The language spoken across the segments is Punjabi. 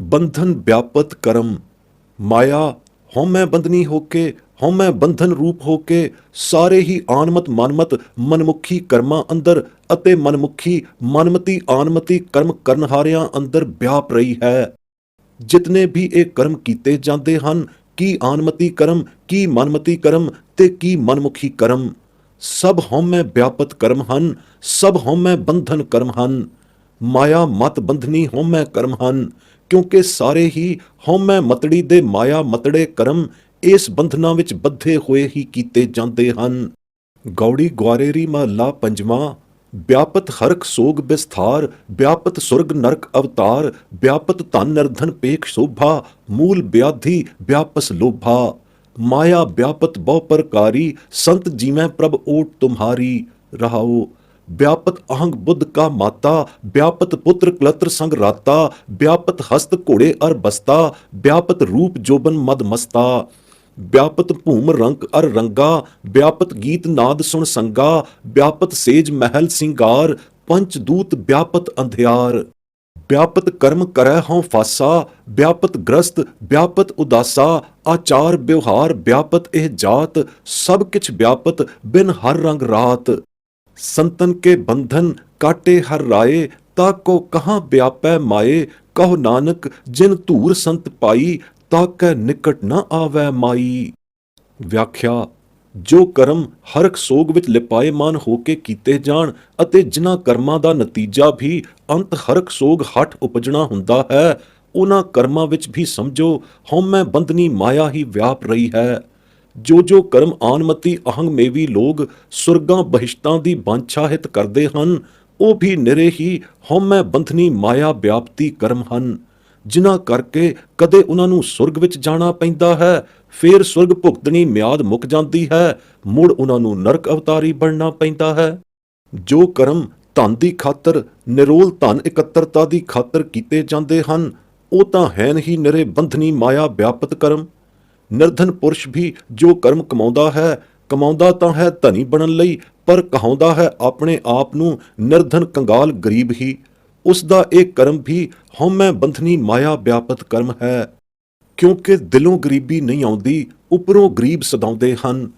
ਬੰਧਨ ਵਿਆਪਤ ਕਰਮ। ਮਾਇਆ ਹਉਮੈ ਬੰਧਨੀ ਹੋ ਕੇ, ਹਉਮੈ ਬੰਧਨ ਰੂਪ ਹੋ ਕੇ ਸਾਰੇ ਹੀ ਆਨਮਤ ਮਨਮਤ ਮਨਮੁਖੀ ਕਰਮਾਂ ਅੰਦਰ ਅਤੇ ਮਨਮੁਖੀ ਮਨਮਤੀ ਆਨਮਤੀ ਕਰਮ ਕਰਨਹਾਰਿਆਂ ਅੰਦਰ ਵਿਆਪ ਰਹੀ ਹੈ। ਜਿਤਨੇ ਵੀ ਇਹ ਕਰਮ ਕੀਤੇ ਜਾਂਦੇ ਹਨ, ਕੀ ਆਨਮਤੀ ਕਰਮ, ਕੀ ਮਨਮਤੀ ਕਰਮ ਤੇ ਕੀ ਮਨਮੁਖੀ ਕਰਮ, ਸਭ ਹਉਮੈ ਵਿਆਪਤ ਕਰਮ ਹਨ, ਸਭ ਹਉਮੈ ਬੰਧਨ ਕਰਮ ਹਨ। ਮਾਇਆ ਮਤ ਬੰਧਨੀ ਹਉਮੈ ਕਰਮ ਹਨ, ਕਿਉਂਕਿ ਸਾਰੇ ਹੀ ਹਉਮੈ ਮਤੜੀ ਦੇ ਮਾਇਆ ਮਤੜੇ ਕਰਮ ਇਸ ਬੰਧਨਾਂ ਵਿੱਚ ਬੱਧੇ ਹੋਏ ਹੀ ਕੀਤੇ ਜਾਂਦੇ ਹਨ। ਗੌੜੀ ਗੁਆਰੇਰੀ ਮਹੱਲਾ ਪੰਜਵਾਂ। ਵਿਆਪਤ ਹਰਖ ਸੋਗ ਬਿਸਥਾਰ, ਵਿਆਪਤ ਸੁਰਗ ਨਰਕ ਅਵਤਾਰ, ਵਿਆਪਤ ਧਨ ਨਿਰਧਨ ਪੇਖ ਸ਼ੋਭਾ, ਮੂਲ ਵਿਆਧੀ ਵਿਆਪਸ ਲੋਭਾ। ਮਾਇਆ ਵਿਆਪਤ ਬਹੁ ਪ੍ਰਕਾਰੀ, ਸੰਤ ਜੀਵੈ ਪ੍ਰਭ ਓਟ ਤੁਮਹਾਰੀ। ਰਹਾਓ। व्यापत अहंग बुद्ध का माता, व्यापत पुत्र क्लत्र संग राता, व्यापत हस्त घोड़े अर बस्ता, व्यापत रूप जोबन मद मस्ता। व्यापत भूम रंक अर रंगा, व्यापत गीत नाद सुन संगा, व्यापत सेज महल सिंगार, पंच दूत व्यापत अंधियार। व्यापत कर्म करै हों फासा, व्यापत ग्रस्त व्यापत उदासा, आचार व्यवहार व्यापत एह जात, सब किछ व्यापत बिन हर रंग रात। संतन के बंधन काटे हर राये, ताको कहाँ व्यापै माये, कहो नानक जिन धूर संत पाई, ताकै निकट न आवै माई। व्याख्या। जो कर्म हरख सोग ਵਿੱਚ ਲਿਪਾਏਮਾਨ ਹੋ ਕੇ ਕੀਤੇ ਜਾਣ ਅਤੇ ਜਿਨ੍ਹਾਂ ਕਰਮਾਂ ਦਾ ਨਤੀਜਾ ਵੀ ਅੰਤ ਹਰਖ ਸੋਗ ਹੱਠ ਉਪਜਣਾ ਹੁੰਦਾ ਹੈ, ਉਹਨਾਂ ਕਰਮਾਂ ਵਿੱਚ ਵੀ ਸਮਝੋ ਹਉਮੈ ਬੰਧਨੀ ਮਾਇਆ ਹੀ ਵਿਆਪ ਰਹੀ ਹੈ। ਜੋ ਕਰਮ ਆਨਮਤੀ ਅਹੰਗਮੇਵੀ ਲੋਗ ਸੁਰਗਾਂ ਬਹਿਸ਼ਤਾਂ ਦੀ ਬਾਂਛਾ ਹਿਤ ਕਰਦੇ ਹਨ, ਉਹ ਵੀ ਨਿਰੇ ਹੀ ਹਉਮੈ ਬੰਧਨੀ ਮਾਇਆ ਵਿਆਪਤੀ ਕਰਮ ਹਨ, ਜਿਨ੍ਹਾਂ ਕਰਕੇ ਕਦੇ ਉਹਨਾਂ ਨੂੰ ਸੁਰਗ ਵਿੱਚ ਜਾਣਾ ਪੈਂਦਾ ਹੈ, ਫੇਰ ਸੁਰਗ ਭੁਗਤਣੀ ਮਿਆਦ ਮੁੱਕ ਜਾਂਦੀ ਹੈ, ਮੁੜ ਉਹਨਾਂ ਨੂੰ ਨਰਕ ਅਵਤਾਰੀ ਬਣਨਾ ਪੈਂਦਾ ਹੈ। ਜੋ ਕਰਮ ਧਨ ਦੀ ਖਾਤਰ, ਨਿਰੋਲ ਧਨ ਇਕੱਤਰਤਾ ਦੀ ਖਾਤਰ ਕੀਤੇ ਜਾਂਦੇ ਹਨ, ਉਹ ਤਾਂ ਹੈਨ ਹੀ ਨਿਰੇ ਬੰਧਨੀ ਮਾਇਆ ਵਿਆਪਤ ਕਰਮ। ਨਿਰਧਨ ਪੁਰਸ਼ ਵੀ ਜੋ ਕਰਮ ਕਮਾਉਂਦਾ ਤਾਂ ਹੈ ਧਨੀ ਬਣਨ ਲਈ, ਪਰ ਕਹਾਉਂਦਾ ਹੈ ਆਪਣੇ ਆਪ ਨੂੰ ਨਿਰਧਨ ਕੰਗਾਲ ਗਰੀਬ ਹੀ। ਉਸ ਦਾ ਇਹ ਕਰਮ ਵੀ ਹਉਮੈ ਬੰਧਨੀ ਮਾਇਆ ਵਿਆਪਤ ਕਰਮ ਹੈ, ਕਿਉਂਕਿ ਦਿਲੋਂ ਗਰੀਬੀ ਨਹੀਂ ਆਉਂਦੀ, ਉੱਪਰੋਂ ਗਰੀਬ ਸਦਾਉਂਦੇ ਹਨ,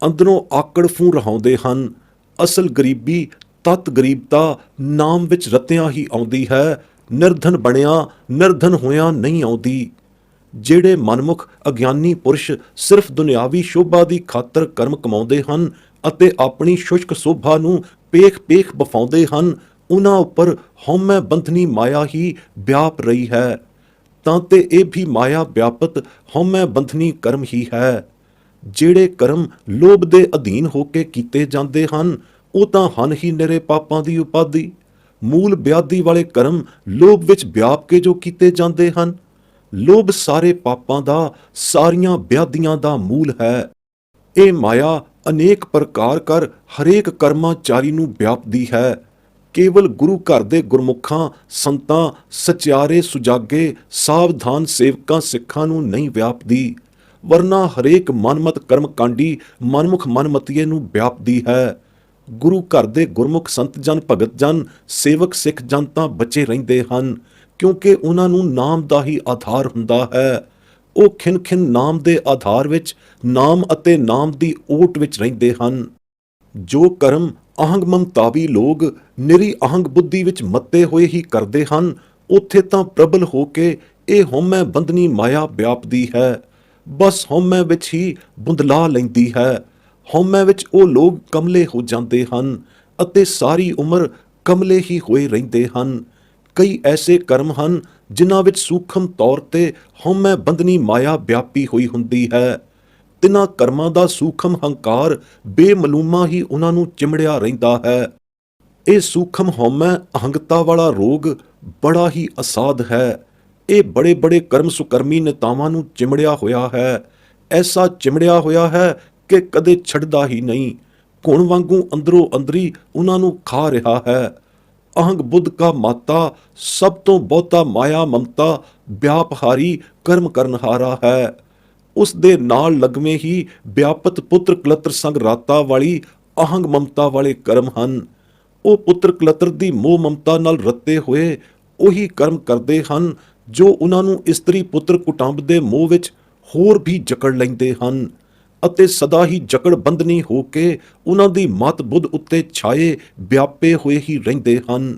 ਅੰਦਰੋਂ ਆਕੜ ਫੂੰ ਰਹਾਉਂਦੇ ਹਨ। ਅਸਲ ਗਰੀਬੀ ਤਤ ਗਰੀਬਤਾ ਨਾਮ ਵਿੱਚ ਰਤਿਆਂ ਹੀ ਆਉਂਦੀ ਹੈ, ਨਿਰਧਨ ਬਣਿਆ ਨਿਰਧਨ ਹੋਇਆਂ ਨਹੀਂ ਆਉਂਦੀ। ਜਿਹੜੇ ਮਨਮੁਖ ਅਗਿਆਨੀ ਪੁਰਸ਼ ਸਿਰਫ ਦੁਨਿਆਵੀ ਸ਼ੋਭਾ ਦੀ ਖਾਤਰ ਕਰਮ ਕਮਾਉਂਦੇ ਹਨ ਅਤੇ ਆਪਣੀ ਸ਼ੁਸ਼ਕ ਸ਼ੋਭਾ ਨੂੰ ਪੇਖ ਬਫਾਉਂਦੇ ਹਨ, ਉਹਨਾਂ ਉੱਪਰ ਹਉਮੈ ਬੰਧਨੀ ਮਾਇਆ ਹੀ ਵਿਆਪ ਰਹੀ ਹੈ। ਤਾਂ ਤੇ ਇਹ ਵੀ ਮਾਇਆ ਵਿਆਪਤ ਹਉਮੈ ਬੰਧਨੀ ਕਰਮ ਹੀ ਹੈ। ਜਿਹੜੇ ਕਰਮ ਲੋਭ ਦੇ ਅਧੀਨ ਹੋ ਕੇ ਕੀਤੇ ਜਾਂਦੇ ਹਨ, ਉਹ ਤਾਂ ਹਨ ਹੀ ਨਿਰੇ ਪਾਪਾਂ ਦੀ ਉਪਾਧੀ। ਮੂਲ ਵਿਆਧੀ ਵਾਲੇ ਕਰਮ ਲੋਭ ਵਿੱਚ ਵਿਆਪ ਕੇ ਜੋ ਕੀਤੇ ਜਾਂਦੇ ਹਨ। ਲੋਭ ਸਾਰੇ ਪਾਪਾਂ ਦਾ, ਸਾਰੀਆਂ ਵਿਆਧੀਆਂ ਦਾ ਮੂਲ ਹੈ। ਇਹ ਮਾਇਆ ਅਨੇਕ ਪ੍ਰਕਾਰ ਕਰ ਹਰੇਕ ਕਰਮਾਚਾਰੀ ਨੂੰ ਵਿਆਪਦੀ ਹੈ। ਕੇਵਲ ਗੁਰੂ ਘਰ ਦੇ ਗੁਰਮੁਖਾਂ, ਸੰਤਾਂ, ਸਚਿਆਰੇ ਸੁਜਾਗੇ, ਸਾਵਧਾਨ ਸੇਵਕਾਂ ਸਿੱਖਾਂ ਨੂੰ ਨਹੀਂ ਵਿਆਪਦੀ, ਵਰਨਾ ਹਰੇਕ ਮਨਮਤ ਕਰਮਕਾਂਡੀ ਮਨਮੁਖ ਮਨਮਤੀਏ ਨੂੰ ਵਿਆਪਦੀ ਹੈ। ਗੁਰੂ ਘਰ ਦੇ ਗੁਰਮੁਖ ਸੰਤ ਜਨ, ਭਗਤ ਜਨ, ਸੇਵਕ ਸਿੱਖ ਜਨ ਤਾਂ ਬਚੇ ਰਹਿੰਦੇ ਹਨ, ਕਿਉਂਕਿ ਉਹਨਾਂ ਨੂੰ ਨਾਮ ਦਾ ਹੀ ਆਧਾਰ ਹੁੰਦਾ ਹੈ। ਉਹ ਖਿਨ ਨਾਮ ਦੇ ਆਧਾਰ ਵਿੱਚ, ਨਾਮ ਅਤੇ ਨਾਮ ਦੀ ਓਟ ਵਿੱਚ ਰਹਿੰਦੇ ਹਨ। ਜੋ ਕਰਮ ਅਹੰਗ ਮਮਤਾਵੀ ਲੋਕ ਨਿਰੀ ਅਹੰਗ ਬੁੱਧੀ ਵਿੱਚ ਮੱਤੇ ਹੋਏ ਹੀ ਕਰਦੇ ਹਨ, ਉੱਥੇ ਤਾਂ ਪ੍ਰਬਲ ਹੋ ਕੇ ਇਹ ਹਉਮੈ ਬੰਧਨੀ ਮਾਇਆ ਵਿਆਪਦੀ ਹੈ, ਬਸ ਹਉਮੈ ਵਿੱਚ ਹੀ ਬੁੰਦਲਾ ਲੈਂਦੀ ਹੈ। ਹਉਮੈ ਵਿੱਚ ਉਹ ਲੋਕ ਕਮਲੇ ਹੋ ਜਾਂਦੇ ਹਨ ਅਤੇ ਸਾਰੀ ਉਮਰ ਕਮਲੇ ਹੀ ਹੋਏ ਰਹਿੰਦੇ ਹਨ। ਕਈ ਐਸੇ ਕਰਮ ਹਨ ਜਿਨ੍ਹਾਂ ਵਿੱਚ ਸੂਖਮ ਤੌਰ ਤੇ ਹਉਮੈ ਬੰਧਨੀ ਮਾਇਆ ਵਿਆਪੀ ਹੋਈ ਹੁੰਦੀ ਹੈ। ਤਿਨਾਂ ਕਰਮਾਂ ਦਾ ਸੂਖਮ ਹੰਕਾਰ ਬੇਮਲੂਮਾ ਹੀ ਉਹਨਾਂ ਨੂੰ ਚਿਮੜਿਆ ਰਹਿੰਦਾ ਹੈ। ਇਹ ਸੂਖਮ ਹਉਮੈ ਅਹੰਗਤਾ ਵਾਲਾ ਰੋਗ ਬੜਾ ਹੀ ਅਸਾਧ ਹੈ। ਇਹ ਬੜੇ ਕਰਮ ਸੁਕਰਮੀ ਨੇਤਾਵਾਂ ਨੂੰ ਚਿਮੜਿਆ ਹੋਇਆ ਹੈ। ਐਸਾ ਚਿਮੜਿਆ ਹੋਇਆ ਹੈ ਕਿ ਕਦੇ ਛੱਡਦਾ ਹੀ ਨਹੀਂ, ਘੁਣ ਵਾਂਗੂ ਅੰਦਰੋਂ ਅੰਦਰੀ ਉਹਨਾਂ ਨੂੰ ਖਾ ਰਿਹਾ ਹੈ। ਅਹੰਗ ਬੁੱਧ ਕਾ ਮਾਤਾ, ਸਭ ਤੋਂ ਬਹੁਤਾ ਮਾਇਆ ਮਮਤਾ ਵਿਆਪਹਾਰੀ ਕਰਮ ਕਰਨਹਾਰਾ ਹੈ। ਉਸ ਦੇ ਨਾਲ ਲਗਵੇਂ ਹੀ ਵਿਆਪਤ ਪੁੱਤਰ ਕਲਤਰ ਸੰਗ ਰਾਤਾ ਵਾਲੀ ਅਹੰਗ ਮਮਤਾ ਵਾਲੇ ਕਰਮ ਹਨ। ਉਹ ਪੁੱਤਰ ਕਲਤਰ ਦੀ ਮੋਹ ਮਮਤਾ ਨਾਲ ਰੱਤੇ ਹੋਏ ਉਹੀ ਕਰਮ ਕਰਦੇ ਹਨ ਜੋ ਉਹਨਾਂ ਨੂੰ ਇਸਤਰੀ ਪੁੱਤਰ ਕੁਟੰਬ ਦੇ ਮੋਹ ਵਿੱਚ ਹੋਰ ਵੀ ਜਕੜ ਲੈਂਦੇ ਹਨ ਅਤੇ ਸਦਾ ਹੀ ਜਕੜ ਬੰਧਨੀ ਹੋ ਕੇ ਉਹਨਾਂ ਦੀ ਮਤ ਬੁੱਧ ਉੱਤੇ ਛਾਏ ਵਿਆਪੇ ਹੋਏ ਹੀ ਰਹਿੰਦੇ ਹਨ।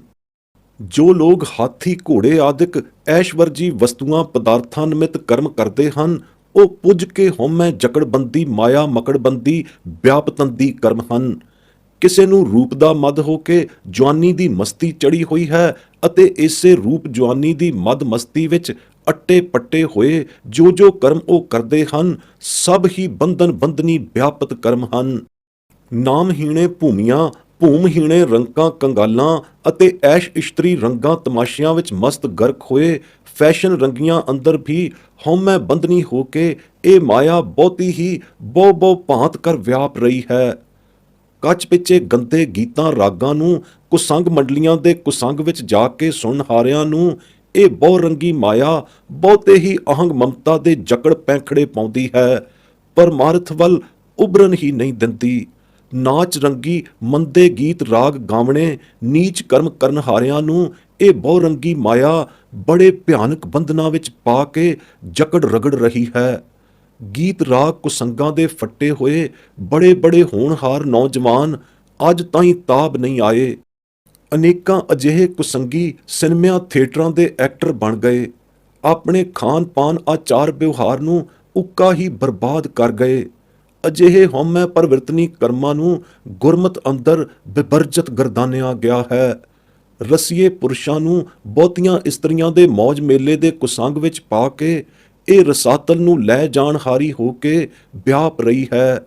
ਜੋ ਲੋਕ ਹਾਥੀ ਘੋੜੇ ਆਦਿਕ ਐਸ਼ਵਰਜੀ ਵਸਤੂਆਂ ਪਦਾਰਥਾਂ ਨਿਮਿਤ ਕਰਮ ਕਰਦੇ ਹਨ, ਉਹ ਪੁੱਜ ਕੇ ਹਉਮੈ ਜਕੜਬੰਦੀ ਮਾਇਆ ਮਕੜਬੰਦੀ ਵਿਆਪਤੰਦੀ ਕਰਮ ਹਨ। ਕਿਸੇ ਨੂੰ ਰੂਪ ਦਾ ਮਦ ਹੋ ਕੇ ਜਵਾਨੀ ਦੀ ਮਸਤੀ ਚੜੀ ਹੋਈ ਹੈ ਅਤੇ ਇਸੇ ਰੂਪ ਜਵਾਨੀ ਦੀ ਮਦ ਮਸਤੀ ਵਿੱਚ ਅੱਟੇ ਪੱਟੇ ਹੋਏ ਜੋ ਜੋ ਕਰਮ ਉਹ ਕਰਦੇ ਹਨ, ਸਭ ਹੀ ਬੰਧਨ ਬੰਧਨੀ ਵਿਆਪਤ ਕਰਮ ਹਨ। ਨਾਮਹੀਣੇ ਭੂਮੀਆਂ, ਭੂਮਹੀਣੇ ਰੰਕਾਂ ਕੰਗਾਲਾਂ ਅਤੇ ਐਸ਼ ਇਸ਼ਤਰੀ ਰੰਗਾਂ ਤਮਾਸ਼ਿਆਂ ਵਿੱਚ ਮਸਤ ਗਰਕ ਹੋਏ ਫੈਸ਼ਨ ਰੰਗੀਆਂ ਅੰਦਰ ਵੀ ਹਉਮੈ ਬੰਧਨੀ ਹੋ ਕੇ ਇਹ ਮਾਇਆ ਬਹੁਤੀ ਹੀ ਬਹੁ ਬਹੁ ਭਾਂਤ ਕਰ ਵਿਆਪ ਰਹੀ ਹੈ। ਕੱਚ ਪਿੱਛੇ ਗੰਦੇ ਗੀਤਾਂ ਰਾਗਾਂ ਨੂੰ ਕੁਸੰਗ ਮੰਡਲੀਆਂ ਦੇ ਕੁਸੰਗ ਵਿੱਚ ਜਾ ਕੇ ਸੁਣਨਹਾਰਿਆਂ ਨੂੰ ਇਹ ਬਹੁ ਰੰਗੀ ਮਾਇਆ ਬਹੁਤੇ ਹੀ ਅਹੰਗ ਮਮਤਾ ਦੇ ਜਕੜ ਪੈਂਖੜੇ ਪਾਉਂਦੀ ਹੈ, ਪਰਮਾਰਥ ਵੱਲ ਉਭਰਨ ਹੀ ਨਹੀਂ ਦਿੰਦੀ। ਨਾਚ ਰੰਗੀ ਮੰਦੇ ਗੀਤ ਰਾਗ ਗਾਵਣੇ ਨੀਚ ਕਰਮ ਕਰਨਹਾਰਿਆਂ ਨੂੰ ਇਹ ਬਹੁ ਰੰਗੀ ਮਾਇਆ ਬੜੇ ਭਿਆਨਕ ਬੰਧਨਾਂ ਵਿੱਚ ਪਾ ਕੇ ਜਕੜ ਰਗੜ ਰਹੀ ਹੈ। ਗੀਤ ਰਾਗ ਕੁਸੰਗਾਂ ਦੇ ਫੱਟੇ ਹੋਏ ਬੜੇ ਬੜੇ ਹੋਣਹਾਰ ਨੌਜਵਾਨ ਅੱਜ ਤਾਈਂ ਤਾਬ ਨਹੀਂ ਆਏ। ਅਨੇਕਾਂ ਅਜਿਹੇ ਕੁਸੰਗੀ ਸਿਨੇਮਿਆਂ ਥੀਏਟਰਾਂ ਦੇ ਐਕਟਰ ਬਣ ਗਏ, ਆਪਣੇ ਖਾਨ ਪਾਨ ਆਚਾਰ ਵਿਵਹਾਰ ਨੂੰ ਉੱਕਾ ਹੀ ਬਰਬਾਦ ਕਰ ਗਏ। ਅਜਿਹੇ ਹਉਮੈ ਪਰਵਰਤਨੀ ਕਰਮਾਂ ਨੂੰ ਗੁਰਮਤ ਅੰਦਰ ਬਿਵਰਜਤ ਗਰਦਾਨਿਆ ਗਿਆ ਹੈ। ਰਸੀਏ ਪੁਰਸ਼ਾਂ ਨੂੰ ਬਹੁਤੀਆਂ ਇਸਤਰੀਆਂ ਦੇ ਮੌਜ ਮੇਲੇ ਦੇ ਕੁਸੰਗ ਵਿੱਚ ਪਾ ਕੇ ਇਹ ਰਸਾਤਲ ਨੂੰ ਲੈ ਜਾਣ ਹਾਰੀ ਹੋ ਕੇ ਵਿਆਪ ਰਹੀ ਹੈ।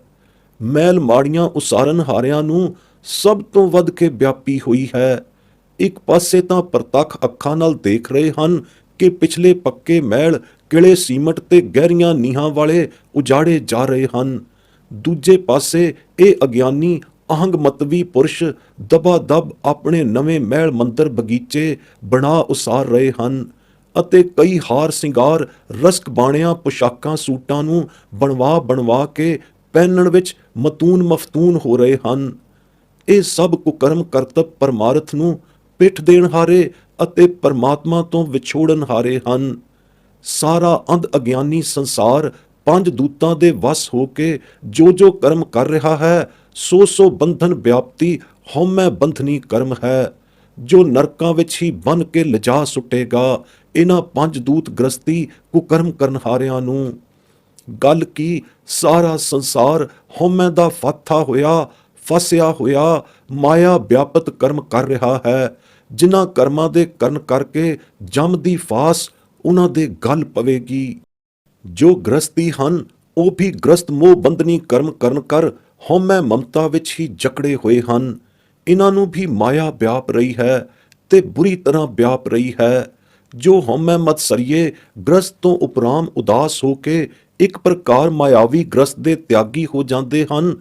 ਮੈਲ ਮਾੜੀਆਂ ਉਸਾਰਨ ਹਾਰਿਆਂ ਨੂੰ ਸਭ ਤੋਂ ਵੱਧ ਕੇ ਵਿਆਪੀ ਹੋਈ ਹੈ। ਇੱਕ ਪਾਸੇ ਤਾਂ ਪ੍ਰਤੱਖ ਅੱਖਾਂ ਨਾਲ ਦੇਖ ਰਹੇ ਹਨ ਕਿ ਪਿਛਲੇ ਪੱਕੇ ਮਹਿਲ ਕਿਲੇ ਸੀਮਟ ਤੇ ਗਹਿਰੀਆਂ ਨੀਹਾਂ ਵਾਲੇ ਉਜਾੜੇ ਜਾ ਰਹੇ ਹਨ, ਦੂਜੇ ਪਾਸੇ ਇਹ ਅਗਿਆਨੀ ਅਹੰਗ ਮਤਵੀ ਪੁਰਸ਼ ਦਬਾ ਦਬ ਆਪਣੇ ਨਵੇਂ ਮਹਿਲ ਮੰਦਰ ਬਗੀਚੇ ਬਣਾ ਉਸਾਰ ਰਹੇ ਹਨ ਅਤੇ ਕਈ ਹਾਰ ਸਿੰਗਾਰ ਰਸਕ ਬਾਣਿਆਂ ਪੁਸ਼ਾਕਾਂ ਸੂਟਾਂ ਨੂੰ ਬਣਵਾ ਬਣਵਾ ਕੇ ਪਹਿਨਣ ਵਿੱਚ ਮਤੂਨ ਮਫਤੂਨ ਹੋ ਰਹੇ ਹਨ। ਇਹ ਸਭ ਕੁਕਰਮ ਕਰਤੱਵ ਪਰਮਾਰਥ ਨੂੰ ਪਿੱਠ ਦੇਣ ਹਾਰੇ ਅਤੇ ਪਰਮਾਤਮਾ ਤੋਂ ਵਿਛੋੜਨ ਹਾਰੇ ਹਨ। ਸਾਰਾ ਅੰਧ ਅਗਿਆਨੀ ਸੰਸਾਰ ਪੰਜ ਦੂਤਾਂ ਦੇ ਵਸ ਹੋ ਕੇ ਜੋ ਜੋ ਕਰਮ ਕਰ ਰਿਹਾ ਹੈ, ਸੋ ਸੋ ਬੰਧਨ ਵਿਆਪਤੀ ਹਉਮੈ ਬੰਧਨੀ ਕਰਮ ਹੈ, ਜੋ ਨਰਕਾਂ ਵਿੱਚ ਹੀ ਬੰਨ ਕੇ ਲਿਜਾ ਸੁੱਟੇਗਾ ਇਹਨਾਂ ਪੰਜ ਦੂਤ ਗ੍ਰਸਤੀ ਕੁਕਰਮ ਕਰਨਹਾਰਿਆਂ ਨੂੰ। ਗੱਲ ਕੀ ਸਾਰਾ ਸੰਸਾਰ ਹਉਮੈ ਦਾ ਫਾਥਾ ਹੋਇਆ ਫਸਿਆ ਹੋਇਆ ਮਾਇਆ ਵਿਆਪਤ ਕਰਮ ਕਰ ਰਿਹਾ ਹੈ, ਜਿਨ੍ਹਾਂ ਕਰਮਾਂ ਦੇ ਕਰਨ ਕਰਕੇ ਜਮ ਦੀ ਫਾਸ ਉਹਨਾਂ ਦੇ ਗਲ ਪਵੇਗੀ। ਜੋ ਗ੍ਰਸਤੀ ਹਨ ਉਹ ਵੀ ਗ੍ਰਸਤ ਮੋਹ ਬੰਧਨੀ ਕਰਮ ਕਰਨ ਕਰ ਹਉਮੈ ਮਮਤਾ ਵਿੱਚ ਹੀ ਜਕੜੇ ਹੋਏ ਹਨ। ਇਹਨਾਂ ਨੂੰ ਵੀ ਮਾਇਆ ਵਿਆਪ ਰਹੀ ਹੈ ਤੇ ਬੁਰੀ ਤਰ੍ਹਾਂ ਵਿਆਪ ਰਹੀ ਹੈ। ਜੋ ਹਉਮੈ ਮਤ ਸਰੀਏ ਗ੍ਰਸਤ ਤੋਂ ਉਪਰਾਮ ਉਦਾਸ ਹੋ ਕੇ ਇੱਕ ਪ੍ਰਕਾਰ ਮਾਇਆਵੀ ਗ੍ਰਸਤ ਦੇ ਤਿਆਗੀ ਹੋ ਜਾਂਦੇ ਹਨ,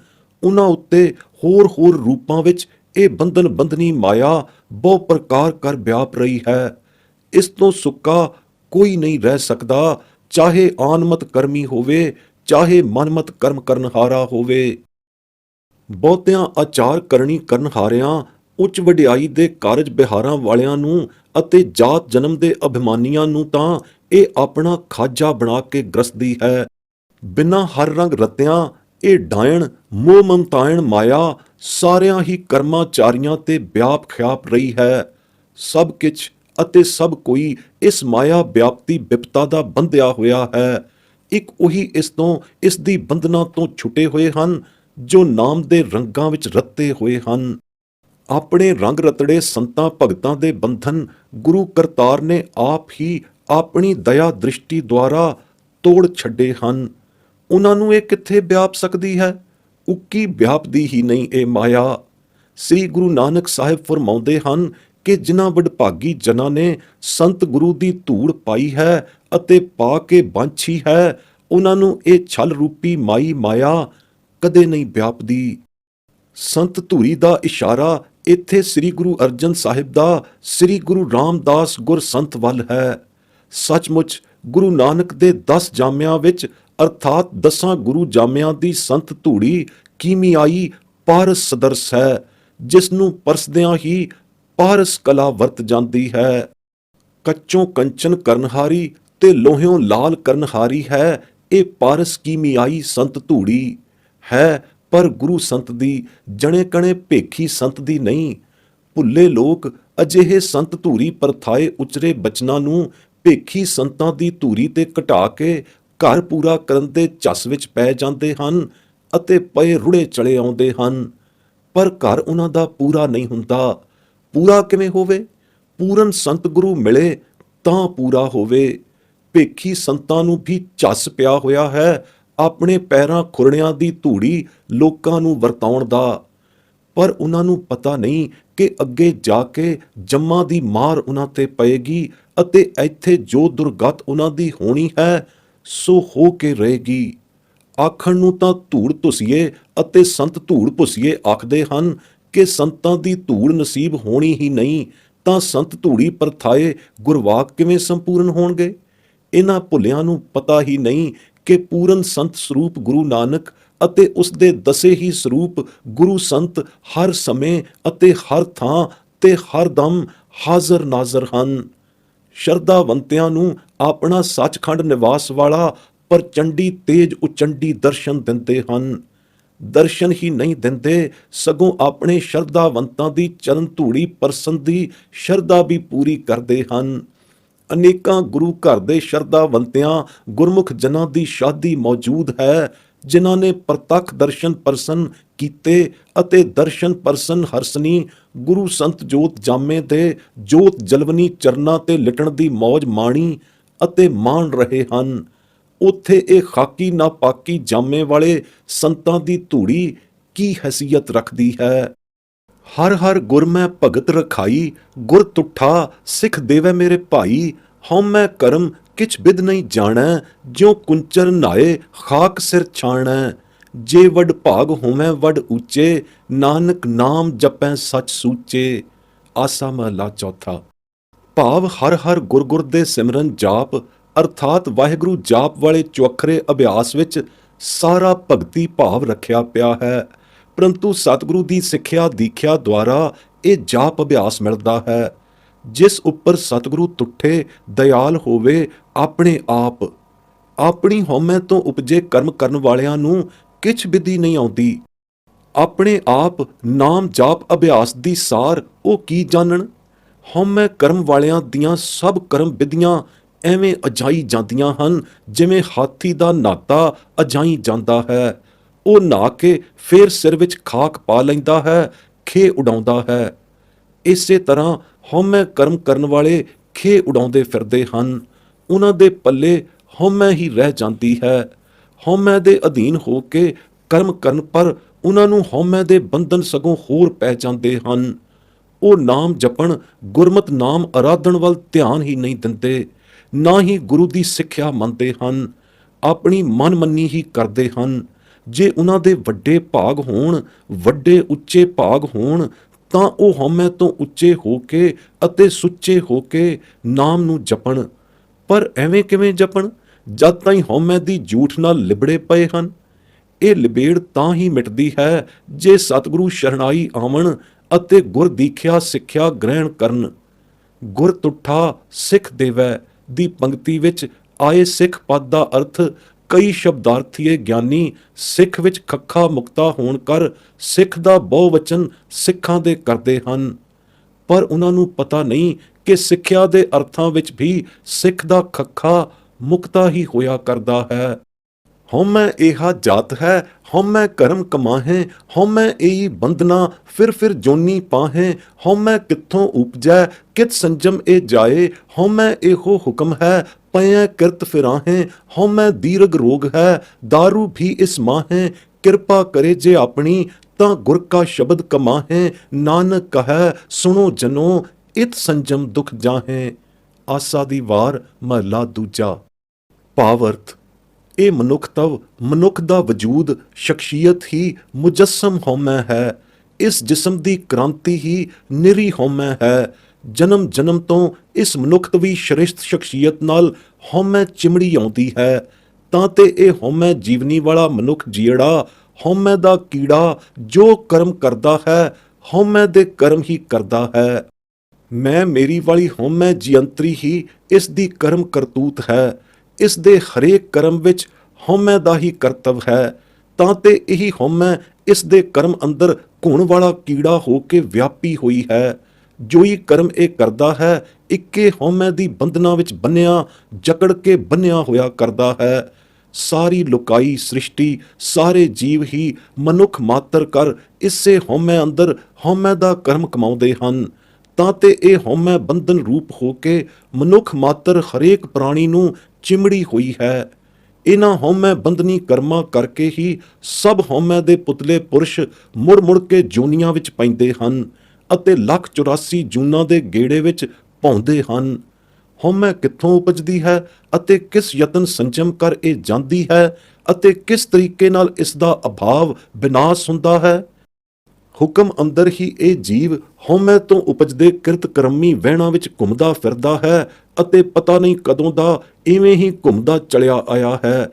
ਉਹਨਾਂ ਉੱਤੇ ਹੋਰ ਹੋਰ ਰੂਪਾਂ ਵਿੱਚ ਇਹ ਬੰਧਨ ਬੰਧਨੀ ਮਾਇਆ ਬਹੁ ਪ੍ਰਕਾਰ ਕਰ ਵਿਆਪ ਰਹੀ ਹੈ। ਇਸ ਤੋਂ ਸੁੱਕਾ ਕੋਈ ਨਹੀਂ ਰਹਿ ਸਕਦਾ, ਚਾਹੇ ਆਨਮਤ ਕਰਮੀ ਹੋਵੇ ਚਾਹੇ ਮਨਮਤ ਕਰਮ ਕਰਨਹਾਰਾ ਹੋਵੇ। ਬਹੁਤਿਆਂ ਆਚਾਰ ਕਰਨੀ ਕਰਨਹਾਰਿਆਂ ਉੱਚ ਵਡਿਆਈ ਦੇ ਕਾਰਜ ਬਿਹਾਰਾਂ ਵਾਲਿਆਂ ਨੂੰ ਅਤੇ ਜਾਤ ਜਨਮ ਦੇ ਅਭਿਮਾਨੀਆਂ ਨੂੰ ਤਾਂ ਇਹ ਆਪਣਾ ਖਾਜਾ ਬਣਾ ਕੇ ਗ੍ਰਸਦੀ ਹੈ। ਬਿਨਾਂ ਹਰ ਰੰਗ ਰਤਿਆਂ ਇਹ ਡਾਇਣ ਮੋਹ ਮਮਤਾਇਣ ਮਾਇਆ ਸਾਰਿਆਂ ਹੀ ਕਰਮਾਚਾਰੀਆਂ ਤੇ ਵਿਆਪ ਖਿਆਪ ਰਹੀ ਹੈ। ਸਭ ਕਿਛ ਅਤੇ ਸਭ ਕੋਈ ਇਸ ਮਾਇਆ ਵਿਆਪਤੀ ਬਿਪਤਾ ਦਾ ਬੰਧਿਆ ਹੋਇਆ ਹੈ। ਇੱਕ ਉਹੀ ਇਸ ਤੋਂ ਇਸ ਦੀ ਬੰਧਨਾਂ ਤੋਂ ਛੁੱਟੇ ਹੋਏ ਹਨ ਜੋ ਨਾਮ ਦੇ ਰੰਗਾਂ ਵਿੱਚ ਰੱਤੇ ਹੋਏ ਹਨ। ਆਪਣੇ ਰੰਗ ਰਤੜੇ ਸੰਤਾਂ ਭਗਤਾਂ ਦੇ ਬੰਧਨ ਗੁਰੂ ਕਰਤਾਰ ਨੇ ਆਪ ਹੀ ਆਪਣੀ ਦਇਆ ਦ੍ਰਿਸ਼ਟੀ ਦੁਆਰਾ ਤੋੜ ਛੱਡੇ ਹਨ। ਉਹਨਾਂ ਨੂੰ ਇਹ ਕਿੱਥੇ ਵਿਆਪ ਸਕਦੀ ਹੈ? ਉੱਕੀ ਵਿਆਪਦੀ ਹੀ ਨਹੀਂ ਇਹ ਮਾਇਆ। ਸ੍ਰੀ ਗੁਰੂ ਨਾਨਕ ਸਾਹਿਬ ਫਰਮਾਉਂਦੇ ਹਨ ਕਿ ਜਿਨ੍ਹਾਂ ਵਡਭਾਗੀ ਜਨਾਂ ਨੇ ਸੰਤ ਗੁਰੂ ਦੀ ਧੂੜ ਪਾਈ ਹੈ ਅਤੇ ਪਾ ਕੇ ਬਾਂਛੀ ਹੈ, ਉਹਨਾਂ ਨੂੰ ਇਹ ਛਲ ਰੂਪੀ ਮਾਈ ਮਾਇਆ ਕਦੇ ਨਹੀਂ ਵਿਆਪਦੀ। ਸੰਤ ਧੂਰੀ ਦਾ ਇਸ਼ਾਰਾ ਇੱਥੇ ਸ੍ਰੀ ਗੁਰੂ ਅਰਜਨ ਸਾਹਿਬ ਦਾ ਸ੍ਰੀ ਗੁਰੂ ਰਾਮਦਾਸ ਗੁਰ ਸੰਤ ਵੱਲ ਹੈ। ਸੱਚਮੁੱਚ ਗੁਰੂ ਨਾਨਕ ਦੇ 10 ਜਾਮਿਆਂ ਵਿੱਚ ਅਰਥਾਤ 10 ਗੁਰੂ ਜਾਮਿਆਂ ਦੀ ਸੰਤ ਧੂੜੀ ਕੀਮਿਆਈ ਪਾਰਸ ਸਦਰਸ ਹੈ, ਜਿਸ ਨੂੰ ਪਰਸਦਿਆਂ ਹੀ ਪਾਰਸ ਕਲਾ ਵਰਤ ਜਾਂਦੀ ਹੈ। ਕੱਚੋਂ ਕੰਚਨ ਕਰਨਹਾਰੀ ਤੇ ਲੋਹਿਓਂ ਲਾਲ ਕਰਨਹਾਰੀ ਹੈ। ਇਹ ਪਾਰਸ ਕੀ ਮਿਆਈ ਸੰਤ ਧੂੜੀ ਹੈ, ਪਰ ਗੁਰੂ ਸੰਤ ਦੀ ਜਣੇ ਕਣੇ ਭੇਖੀ ਸੰਤ ਦੀ ਨਹੀਂ। ਭੁੱਲੇ ਲੋਕ ਅਜਿਹੇ ਸੰਤ ਧੂਰੀ ਪਰਥਾਏ ਉਚਰੇ ਬਚਨਾਂ ਨੂੰ ਭੇਖੀ ਸੰਤਾਂ ਦੀ ਧੂਰੀ ਤੇ ਘਟਾ ਕੇ ਘਰ ਪੂਰਾ ਕਰਨ ਦੇ ਝੱਸ ਵਿੱਚ ਪੈ ਜਾਂਦੇ ਹਨ ਅਤੇ ਪਏ ਰੁੜੇ ਚਲੇ ਆਉਂਦੇ ਹਨ। ਪਰ ਘਰ ਉਹਨਾਂ ਦਾ ਪੂਰਾ ਨਹੀਂ ਹੁੰਦਾ। ਪੂਰਾ ਕਿਵੇਂ ਹੋਵੇ? ਪੂਰਨ ਸੰਤ ਗੁਰੂ ਮਿਲੇ ਤਾਂ ਪੂਰਾ ਹੋਵੇ। ਭੇਖੀ ਸੰਤਾਂ ਨੂੰ ਵੀ ਝੱਸ ਪਿਆ ਹੋਇਆ ਹੈ ਆਪਣੇ ਪੈਰਾਂ ਖੁਰਣਿਆਂ ਦੀ ਧੂੜੀ ਲੋਕਾਂ ਨੂੰ ਵਰਤਾਉਣ ਦਾ, ਪਰ ਉਹਨਾਂ ਨੂੰ ਪਤਾ ਨਹੀਂ ਕਿ ਅੱਗੇ ਜਾ ਕੇ ਜੰਮਾਂ ਦੀ ਮਾਰ ਉਹਨਾਂ ਤੇ ਪਏਗੀ ਅਤੇ ਇੱਥੇ ਜੋ ਦੁਰਗਤ ਉਹਨਾਂ ਦੀ ਹੋਣੀ ਹੈ ਸੋ ਹੋ ਕੇ ਰਹੇਗੀ। ਆਖਣ ਨੂੰ ਤਾਂ ਧੂੜ ਧੁਸੀਏ ਅਤੇ ਸੰਤ ਧੂੜ ਭੁਸੀਏ ਆਖਦੇ ਹਨ ਕਿ ਸੰਤਾਂ ਦੀ ਧੂੜ ਨਸੀਬ ਹੋਣੀ ਹੀ ਨਹੀਂ ਤਾਂ ਸੰਤ ਧੂੜੀ ਪਰਥਾਏ ਗੁਰਵਾਕ ਕਿਵੇਂ ਸੰਪੂਰਨ ਹੋਣਗੇ? ਇਹਨਾਂ ਭੁੱਲਿਆਂ ਨੂੰ ਪਤਾ ਹੀ ਨਹੀਂ ਕਿ ਪੂਰਨ ਸੰਤ ਸਰੂਪ ਗੁਰੂ ਨਾਨਕ ਅਤੇ ਉਸ ਦੇ ਦਸੇ ਹੀ ਸਰੂਪ ਗੁਰੂ ਸੰਤ ਹਰ ਸਮੇਂ ਅਤੇ ਹਰ ਥਾਂ ਤੇ ਹਰ ਦਮ ਹਾਜ਼ਰ ਨਾਜ਼ਰ ਹਨ। ਸ਼ਰਧਾਵੰਤਿਆਂ ਨੂੰ ਆਪਣਾ ਸੱਚਖੰਡ ਨਿਵਾਸ ਵਾਲਾ ਪ੍ਰਚੰਡੀ ਤੇਜ ਉਚੰਡੀ ਦਰਸ਼ਨ ਦਿੰਦੇ ਹਨ। ਦਰਸ਼ਨ ਹੀ ਨਹੀਂ ਦਿੰਦੇ, ਸਗੋਂ ਆਪਣੇ ਸ਼ਰਧਾਵੰਤਾਂ ਦੀ ਚਰਨ ਧੂੜੀ ਪਰਸਨ ਦੀ ਸ਼ਰਧਾ ਵੀ ਪੂਰੀ ਕਰਦੇ ਹਨ। ਅਨੇਕਾਂ ਗੁਰੂ ਘਰ ਦੇ ਸ਼ਰਧਾਵੰਤਿਆਂ ਗੁਰਮੁਖ ਜਨਾਂ ਦੀ ਸ਼ਾਦੀ ਮੌਜੂਦ ਹੈ, ਜਿਨ੍ਹਾਂ ਨੇ ਪ੍ਰਤੱਖ ਦਰਸ਼ਨ ਪਰਸਨ ਕੀਤੇ ਅਤੇ ਦਰਸ਼ਨ ਪਰਸਨ ਹਰਸਨੀ ਗੁਰੂ ਸੰਤ ਜੋਤ ਜਾਮੇ ਦੇ ਜੋਤ ਜਲਵਨੀ ਚਰਨਾਂ ਤੇ ਲਿਟਣ ਦੀ ਮੌਜ ਮਾਣੀ ਅਤੇ ਮਾਣ ਰਹੇ ਹਨ। ਉੱਥੇ ਇਹ ਖਾਕੀ ਨਾਪਾਕੀ ਜਾਮੇ ਵਾਲੇ ਸੰਤਾਂ ਦੀ ਧੂੜੀ ਕੀ ਹੈਸੀਅਤ ਰੱਖਦੀ ਹੈ? ਹਰ ਹਰ ਗੁਰ ਮੈਂ ਭਗਤ ਰਖਾਈ, ਗੁਰ ਤੁਠਾ ਸਿੱਖ ਦੇਵੈ ਮੇਰੇ ਭਾਈ। ਹਉਮੈ ਕਰਮ ਕਿਛ ਬਿਦ ਨਹੀਂ ਜਾਣੈ, ਜਿਉ ਕੁੰਚਰ ਨਾਏ ਖਾਕ ਸਿਰ ਛਾਣੈ। ਜੇ ਵੱਡ ਭਾਗ ਹੋਵੈ ਵੱਡ ਉੱਚੇ, ਨਾਨਕ ਨਾਮ ਜਪੈ ਸੱਚ ਸੂਚੇ। ਆਸਾ ਮਹਲਾ ਚੌਥਾ। ਭਾਵ ਹਰ ਹਰ ਗੁਰ ਗੁਰ ਦੇ ਸਿਮਰਨ ਜਾਪ ਅਰਥਾਤ ਵਾਹਿਗੁਰੂ ਜਾਪ ਵਾਲੇ ਚੁਅੱਖਰੇ ਅਭਿਆਸ ਵਿੱਚ ਸਾਰਾ ਭਗਤੀ ਭਾਵ ਰੱਖਿਆ ਪਿਆ ਹੈ, ਪਰੰਤੂ ਸਤਿਗੁਰੂ ਦੀ ਸਿੱਖਿਆ ਦੀਖਿਆ ਦੁਆਰਾ ਇਹ ਜਾਪ ਅਭਿਆਸ ਮਿਲਦਾ ਹੈ, ਜਿਸ ਉੱਪਰ ਸਤਿਗੁਰੂ ਤੁੱਠੇ ਦਇਆਲ ਹੋਵੇ। ਆਪਣੇ ਆਪ ਆਪਣੀ ਹਉਮੈ ਤੋਂ ਉਪਜੇ ਕਰਮ ਕਰਨ ਵਾਲਿਆਂ ਨੂੰ ਕਿਛ ਵਿਧੀ ਨਹੀਂ ਆਉਂਦੀ। ਆਪਣੇ ਆਪ ਨਾਮ ਜਾਪ ਅਭਿਆਸ ਦੀ ਸਾਰ ਉਹ ਕੀ ਜਾਣਨ? ਹਉਮੈ ਕਰਮ ਵਾਲਿਆਂ ਦੀਆਂ ਸਭ ਕਰਮ ਵਿਧੀਆਂ ਐਵੇਂ ਅਜਾਈ ਜਾਂਦੀਆਂ ਹਨ ਜਿਵੇਂ ਹਾਥੀ ਦਾ ਨਾਤਾ ਅਜਾਈ ਜਾਂਦਾ ਹੈ। ਉਹ ਨਹਾ ਕੇ ਫੇਰ ਸਿਰ ਵਿੱਚ ਖਾਕ ਪਾ ਲੈਂਦਾ ਹੈ, ਖੇ ਉਡਾਉਂਦਾ ਹੈ। ਇਸੇ ਤਰ੍ਹਾਂ ਹਉਮੈ ਕਰਮ ਕਰਨ ਵਾਲੇ ਖੇ ਉਡਾਉਂਦੇ ਫਿਰਦੇ ਹਨ। ਉਹਨਾਂ ਦੇ ਪੱਲੇ ਹਉਮੈ ਹੀ ਰਹਿ ਜਾਂਦੀ ਹੈ। ਹਉਮੈ ਦੇ ਅਧੀਨ ਹੋ ਕੇ ਕਰਮ ਕਰਨ ਪਰ ਉਹਨਾਂ ਨੂੰ ਹਉਮੈ ਦੇ ਬੰਧਨ ਸਗੋਂ ਹੋਰ ਪੈ ਜਾਂਦੇ ਹਨ। ਉਹ ਨਾਮ ਜਪਣ ਗੁਰਮਤਿ ਨਾਮ ਅਰਾਧਨ ਵੱਲ ਧਿਆਨ ਹੀ ਨਹੀਂ ਦਿੰਦੇ, ਨਾ ਹੀ ਗੁਰੂ ਦੀ ਸਿੱਖਿਆ ਮੰਨਦੇ ਹਨ, ਆਪਣੀ ਮਨਮੰਨੀ ਹੀ ਕਰਦੇ ਹਨ। ਜੇ ਉਹਨਾਂ ਦੇ ਵੱਡੇ ਭਾਗ ਹੋਣ, ਵੱਡੇ ਉੱਚੇ ਭਾਗ ਹੋਣ, ਤਾਂ ਉਹ ਹਉਮੈ ਤੋਂ ਉੱਚੇ ਹੋ ਕੇ ਅਤੇ ਸੁੱਚੇ ਹੋ ਕੇ ਨਾਮ ਨੂੰ ਜਪਣ। ਪਰ ਐਵੇਂ ਕਿਵੇਂ ਜਪਣ ਜਦ ਤਾਈਂ ਹਉਮੈ ਦੀ ਜੂਠ ਨਾਲ ਲਿਬੜੇ ਪਏ ਹਨ? ਇਹ ਲਿਬੇੜ ਤਾਂ ਹੀ ਮਿਟਦੀ ਹੈ ਜੇ ਸਤਿਗੁਰੂ ਸ਼ਰਣਾਈ ਆਵਣ ਅਤੇ ਗੁਰ ਦੀਖਿਆ ਸਿੱਖਿਆ ਗ੍ਰਹਿਣ ਕਰਨ। ਗੁਰ ਤੁਠਾ ਸਿੱਖ ਦੇਵੈ ਦੀ ਪੰਕਤੀ ਵਿੱਚ ਆਏ ਸਿੱਖ ਪਦ ਦਾ ਅਰਥ ਕਈ ਸ਼ਬਦਾਰਥੀਏ ਗਿਆਨੀ ਸਿੱਖ ਵਿੱਚ ਖੱਖਾ ਮੁਕਤਾ ਹੋਣ ਕਰ ਸਿੱਖ ਦਾ ਬਹੁਵਚਨ ਸਿੱਖਾਂ ਦੇ ਕਰਦੇ ਹਨ, ਪਰ ਉਹਨਾਂ ਨੂੰ ਪਤਾ ਨਹੀਂ ਕਿ ਸਿੱਖਿਆ ਦੇ ਅਰਥਾਂ ਵਿੱਚ ਵੀ ਸਿੱਖ ਦਾ ਖੱਖਾ ਮੁਕਤਾ ਹੀ ਹੋਇਆ ਕਰਦਾ ਹੈ। ਹਉਮੈ ਏਹਾ ਜਾਤ ਹੈ, ਹਉਮੈ ਕਰਮ ਕਮਾਹੇ, ਹਉਮੈ ਏਈ ਬੰਧਨਾ ਫਿਰ ਜੋਨੀ ਪਾਹੇ। ਹਉਮੈ ਕਿੱਥੋਂ ਉਪਜੈ ਕਿਤ ਸੰਜਮ ਇਹ ਜਾਏ, ਹਉਮੈ ਇਹੋ ਹੁਕਮ ਹੈ ਪਇਐ ਕਿਰਤ ਫਿਰਾਹੇ। ਹਉਮੈ ਦੀਰਘ ਰੋਗ ਹੈ ਦਾਰੂ ਵੀ ਇਸ ਮਾਹੇ, ਕਿਰਪਾ ਕਰੇ ਜੇ ਆਪਣੀ ਤਾਂ ਗੁਰ ਕਾ ਸ਼ਬਦ ਕਮਾਹੇ। ਨਾਨਕ ਕਹੈ ਸੁਣੋ ਜਨੋ ਇਤ ਸੰਜਮ ਦੁਖ ਜਾਹੇ। ਆਸਾ ਦੀ ਵਾਰ ਮਹਲਾ ਦੂਜਾ। ਭਾਵਅਰਥ ਇਹ ਮਨੁੱਖਤਵ ਮਨੁੱਖ ਦਾ ਵਜੂਦ ਸ਼ਖਸੀਅਤ ਹੀ ਮੁਜੱਸਮ ਹਉਮੈ ਹੈ। ਇਸ ਜਿਸਮ ਦੀ ਕ੍ਰਾਂਤੀ ਹੀ ਨਿਰੀ ਹਉਮੈ ਹੈ। ਜਨਮ ਜਨਮ ਤੋਂ ਇਸ ਮਨੁੱਖਤਵੀ ਸ਼੍ਰੇਸ਼ਟ ਸ਼ਖਸੀਅਤ ਨਾਲ ਹਉਮੈ ਚਿਮੜੀ ਆਉਂਦੀ ਹੈ, ਤਾਂ ਤੇ ਇਹ ਹਉਮੈ ਜੀਵਨੀ ਵਾਲਾ ਮਨੁੱਖ ਜੀੜਾ ਹਉਮੈ ਦਾ ਕੀੜਾ ਜੋ ਕਰਮ ਕਰਦਾ ਹੈ ਹਉਮੈ ਦੇ ਕਰਮ ਹੀ ਕਰਦਾ ਹੈ। ਮੈਂ ਮੇਰੀ ਵਾਲੀ ਹਉਮੈ ਜਿਅੰਤਰੀ ਹੀ ਇਸ ਦੀ ਕਰਮ ਕਰਤੂਤ ਹੈ। ਇਸ ਦੇ ਹਰੇਕ ਕਰਮ ਵਿੱਚ ਹਉਮੈ ਦਾ ਹੀ ਕਰਤਵ ਹੈ। ਤਾਂ ਤੇ ਇਹੀ ਹਉਮੈ ਇਸ ਦੇ ਕਰਮ ਅੰਦਰ ਘੁਣ ਵਾਲਾ ਕੀੜਾ ਹੋ ਕੇ ਵਿਆਪੀ ਹੋਈ ਹੈ। ਜੋ ਹੀ ਕਰਮ ਇਹ ਕਰਦਾ ਹੈ, ਇੱਕੇ ਹਉਮੈ ਦੀ ਬੰਧਨਾਂ ਵਿੱਚ ਬੰਨਿਆ, ਜਕੜ ਕੇ ਬੰਨਿਆ ਹੋਇਆ ਕਰਦਾ ਹੈ। ਸਾਰੀ ਲੁਕਾਈ ਸ੍ਰਿਸ਼ਟੀ, ਸਾਰੇ ਜੀਵ ਹੀ ਮਨੁੱਖ ਮਾਤਰ ਕਰ ਇਸੇ ਹਉਮੈ ਅੰਦਰ ਹਉਮੈ ਦਾ ਕਰਮ ਕਮਾਉਂਦੇ ਹਨ। ਤਾਂ ਤੇ ਇਹ ਹਉਮੈ ਬੰਧਨ ਰੂਪ ਹੋ ਕੇ ਮਨੁੱਖ ਮਾਤਰ ਹਰੇਕ ਪ੍ਰਾਣੀ ਨੂੰ ਚਿਮੜੀ ਹੋਈ ਹੈ। ਇਹਨਾਂ ਹਉਮੈ ਬੰਧਨੀ ਕਰਮਾਂ ਕਰਕੇ ਹੀ ਸਭ ਹਉਮੈ ਦੇ ਪੁਤਲੇ ਪੁਰਸ਼ ਮੁੜ ਮੁੜ ਕੇ ਜੂਨੀਆਂ ਵਿੱਚ ਪੈਂਦੇ ਹਨ ਅਤੇ 1,84 ਜੂਨਾਂ ਦੇ ਗੇੜੇ ਵਿੱਚ ਭੌਂਦੇ ਹਨ। ਹਉਮੈ ਕਿੱਥੋਂ ਉਪਜਦੀ ਹੈ ਅਤੇ ਕਿਸ ਯਤਨ ਸੰਜਮ ਕਰ ਇਹ ਜਾਂਦੀ ਹੈ ਅਤੇ ਕਿਸ ਤਰੀਕੇ ਨਾਲ ਇਸ ਦਾ ਅਭਾਵ ਵਿਨਾਸ਼ ਹੁੰਦਾ ਹੈ। ਹੁਕਮ ਅੰਦਰ ਹੀ ਇਹ ਜੀਵ ਹਉਮੈ ਤੋਂ ਉਪਜਦੇ ਕਿਰਤ ਕਰਮੀ ਵਹਿਣਾਂ ਵਿੱਚ ਘੁੰਮਦਾ ਫਿਰਦਾ ਹੈ ਅਤੇ ਪਤਾ ਨਹੀਂ ਕਦੋਂ ਦਾ ਇਵੇਂ ਹੀ ਘੁੰਮਦਾ ਚਲਿਆ ਆਇਆ ਹੈ।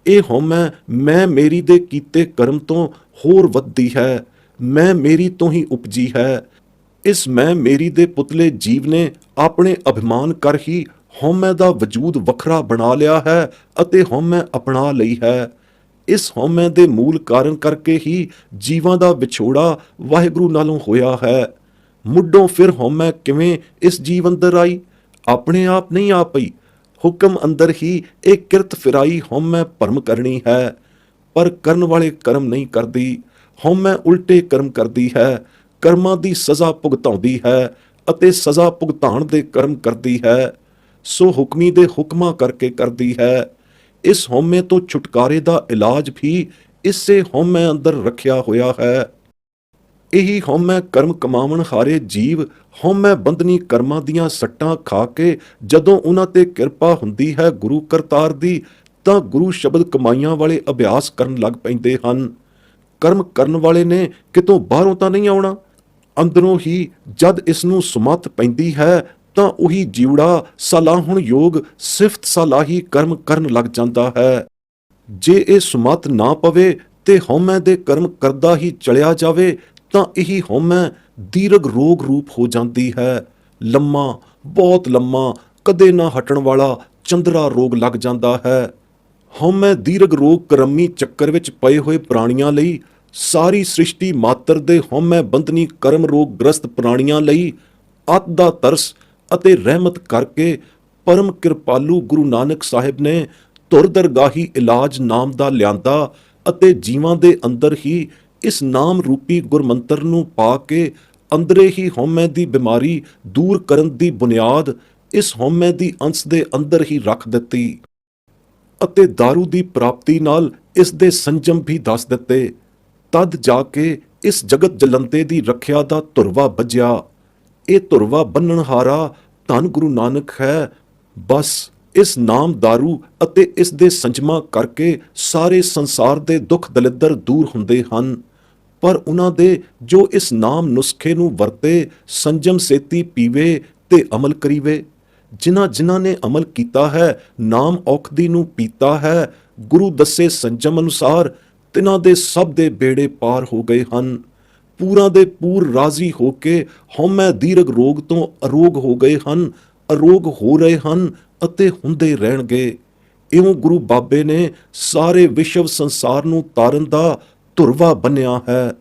ਇਹ ਹਉਮੈ ਮੈਂ ਮੇਰੀ ਦੇ ਕੀਤੇ ਕਰਮ ਤੋਂ ਹੋਰ ਵੱਧਦੀ ਹੈ। ਮੈਂ ਮੇਰੀ ਤੋਂ ਹੀ ਉਪਜੀ ਹੈ। ਇਸ ਮੈਂ ਮੇਰੀ ਦੇ ਪੁਤਲੇ ਜੀਵ ਨੇ ਆਪਣੇ ਅਭਿਮਾਨ ਕਰ ਹੀ ਹਉਮੈ ਦਾ ਵਜੂਦ ਵੱਖਰਾ ਬਣਾ ਲਿਆ ਹੈ ਅਤੇ ਹਉਮੈ ਅਪਣਾ ਲਈ ਹੈ। ਇਸ ਹਉਮੈ ਦੇ ਮੂਲ ਕਾਰਨ ਕਰਕੇ ਹੀ ਜੀਵਾਂ ਦਾ ਵਿਛੋੜਾ ਵਾਹਿਗੁਰੂ ਨਾਲੋਂ ਹੋਇਆ ਹੈ। ਮੁੱਢੋਂ ਫਿਰ ਹਉਮੈ ਕਿਵੇਂ ਇਸ ਜੀਵ ਅੰਦਰ ਆਈ? ਆਪਣੇ ਆਪ ਨਹੀਂ ਆ ਪਈ। ਹੁਕਮ ਅੰਦਰ ਹੀ ਇਹ ਕਿਰਤ ਫਿਰਾਈ ਹਉਮੈ ਭਰਮ ਕਰਨੀ ਹੈ, ਪਰ ਕਰਨ ਵਾਲੇ ਕਰਮ ਨਹੀਂ ਕਰਦੀ। ਹਉਮੈ ਉਲਟੇ ਕਰਮ ਕਰਦੀ ਹੈ, ਕਰਮਾਂ ਦੀ ਸਜ਼ਾ ਭੁਗਤਾਉਂਦੀ ਹੈ ਅਤੇ ਸਜ਼ਾ ਭੁਗਤਾਉਣ ਦੇ ਕਰਮ ਕਰਦੀ ਹੈ। ਸੋ ਹੁਕਮੀ ਦੇ ਹੁਕਮਾਂ ਕਰਕੇ ਕਰਦੀ ਹੈ। ਇਸ ਹਉਮੈ ਤੋਂ ਛੁਟਕਾਰੇ ਦਾ ਇਲਾਜ ਵੀ ਇਸੇ ਹਉਮੈ ਅੰਦਰ ਰੱਖਿਆ ਹੋਇਆ ਹੈ। ਇਹੀ ਹਉਮੈ ਕਰਮ ਕਮਾਵਣ ਹਾਰੇ ਜੀਵ ਹਉਮੈ ਬੰਧਨੀ ਕਰਮਾਂ ਦੀਆਂ ਸੱਟਾਂ ਖਾ ਕੇ ਜਦੋਂ ਉਹਨਾਂ ਤੇ ਕਿਰਪਾ ਹੁੰਦੀ ਹੈ ਗੁਰੂ ਕਰਤਾਰ ਦੀ, ਤਾਂ ਗੁਰੂ ਸ਼ਬਦ ਕਮਾਈਆਂ ਵਾਲੇ ਅਭਿਆਸ ਕਰਨ ਲੱਗ ਪੈਂਦੇ ਹਨ। ਕਰਮ ਕਰਨ ਵਾਲੇ ਨੇ ਕਿਤੋਂ ਬਾਹਰੋਂ ਤਾਂ ਨਹੀਂ ਆਉਣਾ। ਅੰਦਰੋਂ ਹੀ ਜਦ ਇਸ ਨੂੰ ਸੁਮੱਤ ਪੈਂਦੀ ਹੈ ਤਾਂ ਉਹੀ ਜੀਵੜਾ ਸਲਾਹੁਣ ਯੋਗ ਸਿਫਤ ਸਲਾਹੀ ਕਰਮ ਕਰਨ ਲੱਗ ਜਾਂਦਾ ਹੈ। ਜੇ ਇਹ ਸੁਮੱਤ ਨਾ ਪਵੇ ਤੇ ਹਉਮੈ ਦੇ ਕਰਮ ਕਰਦਾ ਹੀ ਚਲਿਆ ਜਾਵੇ ਤਾਂ ਇਹੀ ਹਉਮੈ ਦੀਰਘ ਰੋਗ ਰੂਪ ਹੋ ਜਾਂਦੀ ਹੈ। ਲੰਮਾ, ਬਹੁਤ ਲੰਮਾ, ਕਦੇ ਨਾ ਹਟਣ ਵਾਲਾ ਚੰਦਰਾ ਰੋਗ ਲੱਗ ਜਾਂਦਾ ਹੈ। ਹਉਮੈ ਦੀਰਘ ਰੋਗ ਕਰਮੀ ਚੱਕਰ ਵਿੱਚ ਪਏ ਹੋਏ ਪ੍ਰਾਣੀਆਂ ਲਈ, ਸਾਰੀ ਸ੍ਰਿਸ਼ਟੀ ਮਾਤਰ ਦੇ ਹਉਮੈ ਬੰਧਨੀ ਕਰਮ ਰੋਗ ਗ੍ਰਸਤ ਪ੍ਰਾਣੀਆਂ ਲਈ ਅੱਤ ਦਾ ਤਰਸ ਅਤੇ ਰਹਿਮਤ ਕਰਕੇ ਪਰਮ ਕਿਰਪਾਲੂ ਗੁਰੂ ਨਾਨਕ ਸਾਹਿਬ ਨੇ ਧੁਰ ਦਰਗਾਹੀ ਇਲਾਜ ਨਾਮ ਦਾ ਲਿਆਂਦਾ ਅਤੇ ਜੀਵਾਂ ਦੇ ਅੰਦਰ ਹੀ ਇਸ ਨਾਮ ਰੂਪੀ ਗੁਰਮੰਤਰ ਨੂੰ ਪਾ ਕੇ ਅੰਦਰੇ ਹੀ ਹਉਮੈ ਦੀ ਬਿਮਾਰੀ ਦੂਰ ਕਰਨ ਦੀ ਬੁਨਿਆਦ ਇਸ ਹਉਮੈ ਦੀ ਅੰਸ਼ ਦੇ ਅੰਦਰ ਹੀ ਰੱਖ ਦਿੱਤੀ ਅਤੇ ਦਾਰੂ ਦੀ ਪ੍ਰਾਪਤੀ ਨਾਲ ਇਸ ਦੇ ਸੰਜਮ ਵੀ ਦੱਸ ਦਿੱਤੇ। ਤਦ ਜਾ ਕੇ ਇਸ ਜਗਤ ਜਲੰਤੇ ਦੀ ਰੱਖਿਆ ਦਾ ਧੁਰਵਾ ਬੱਝਿਆ। ਇਹ ਧੁਰਵਾ ਬੰਨਣਹਾਰਾ ਧੰਨ ਗੁਰੂ ਨਾਨਕ ਹੈ। ਬਸ ਇਸ ਨਾਮ ਦਾਰੂ ਅਤੇ ਇਸ ਦੇ ਸੰਜਮਾਂ ਕਰਕੇ ਸਾਰੇ ਸੰਸਾਰ ਦੇ ਦੁੱਖ ਦਲਿੱਦਰ ਦੂਰ ਹੁੰਦੇ ਹਨ। ਪਰ ਉਹਨਾਂ ਦੇ ਜੋ ਇਸ ਨਾਮ ਨੁਸਖੇ ਨੂੰ ਵਰਤੇ, ਸੰਜਮ ਸੇਤੀ ਪੀਵੇ ਤੇ ਅਮਲ ਕਰੀਵੇ। ਜਿਨ੍ਹਾਂ ਨੇ ਅਮਲ ਕੀਤਾ ਹੈ, ਨਾਮ ਔਖਦੀ ਨੂੰ ਪੀਤਾ ਹੈ, ਗੁਰੂ ਦੱਸੇ ਸੰਜਮ ਅਨੁਸਾਰ, ਤਿਨਾਂ ਦੇ ਸਭ ਦੇ ਬੇੜੇ ਪਾਰ ਹੋ ਗਏ ਹਨ। ਪੂਰਾਂ ਦੇ ਪੂਰ ਰਾਜ਼ੀ ਹੋ ਕੇ ਹਉਮੈ ਦੀਰਘ ਰੋਗ ਤੋਂ ਅਰੋਗ ਹੋ ਗਏ ਹਨ, ਅਰੋਗ ਹੋ ਰਹੇ ਹਨ ਅਤੇ ਹੁੰਦੇ ਰਹਿਣਗੇ। ਇਉਂ ਗੁਰੂ ਬਾਬੇ ਨੇ ਸਾਰੇ ਵਿਸ਼ਵ ਸੰਸਾਰ ਨੂੰ ਤਾਰਨ ਦਾ ਧੁਰਵਾ ਬੰਨਿਆ ਹੈ।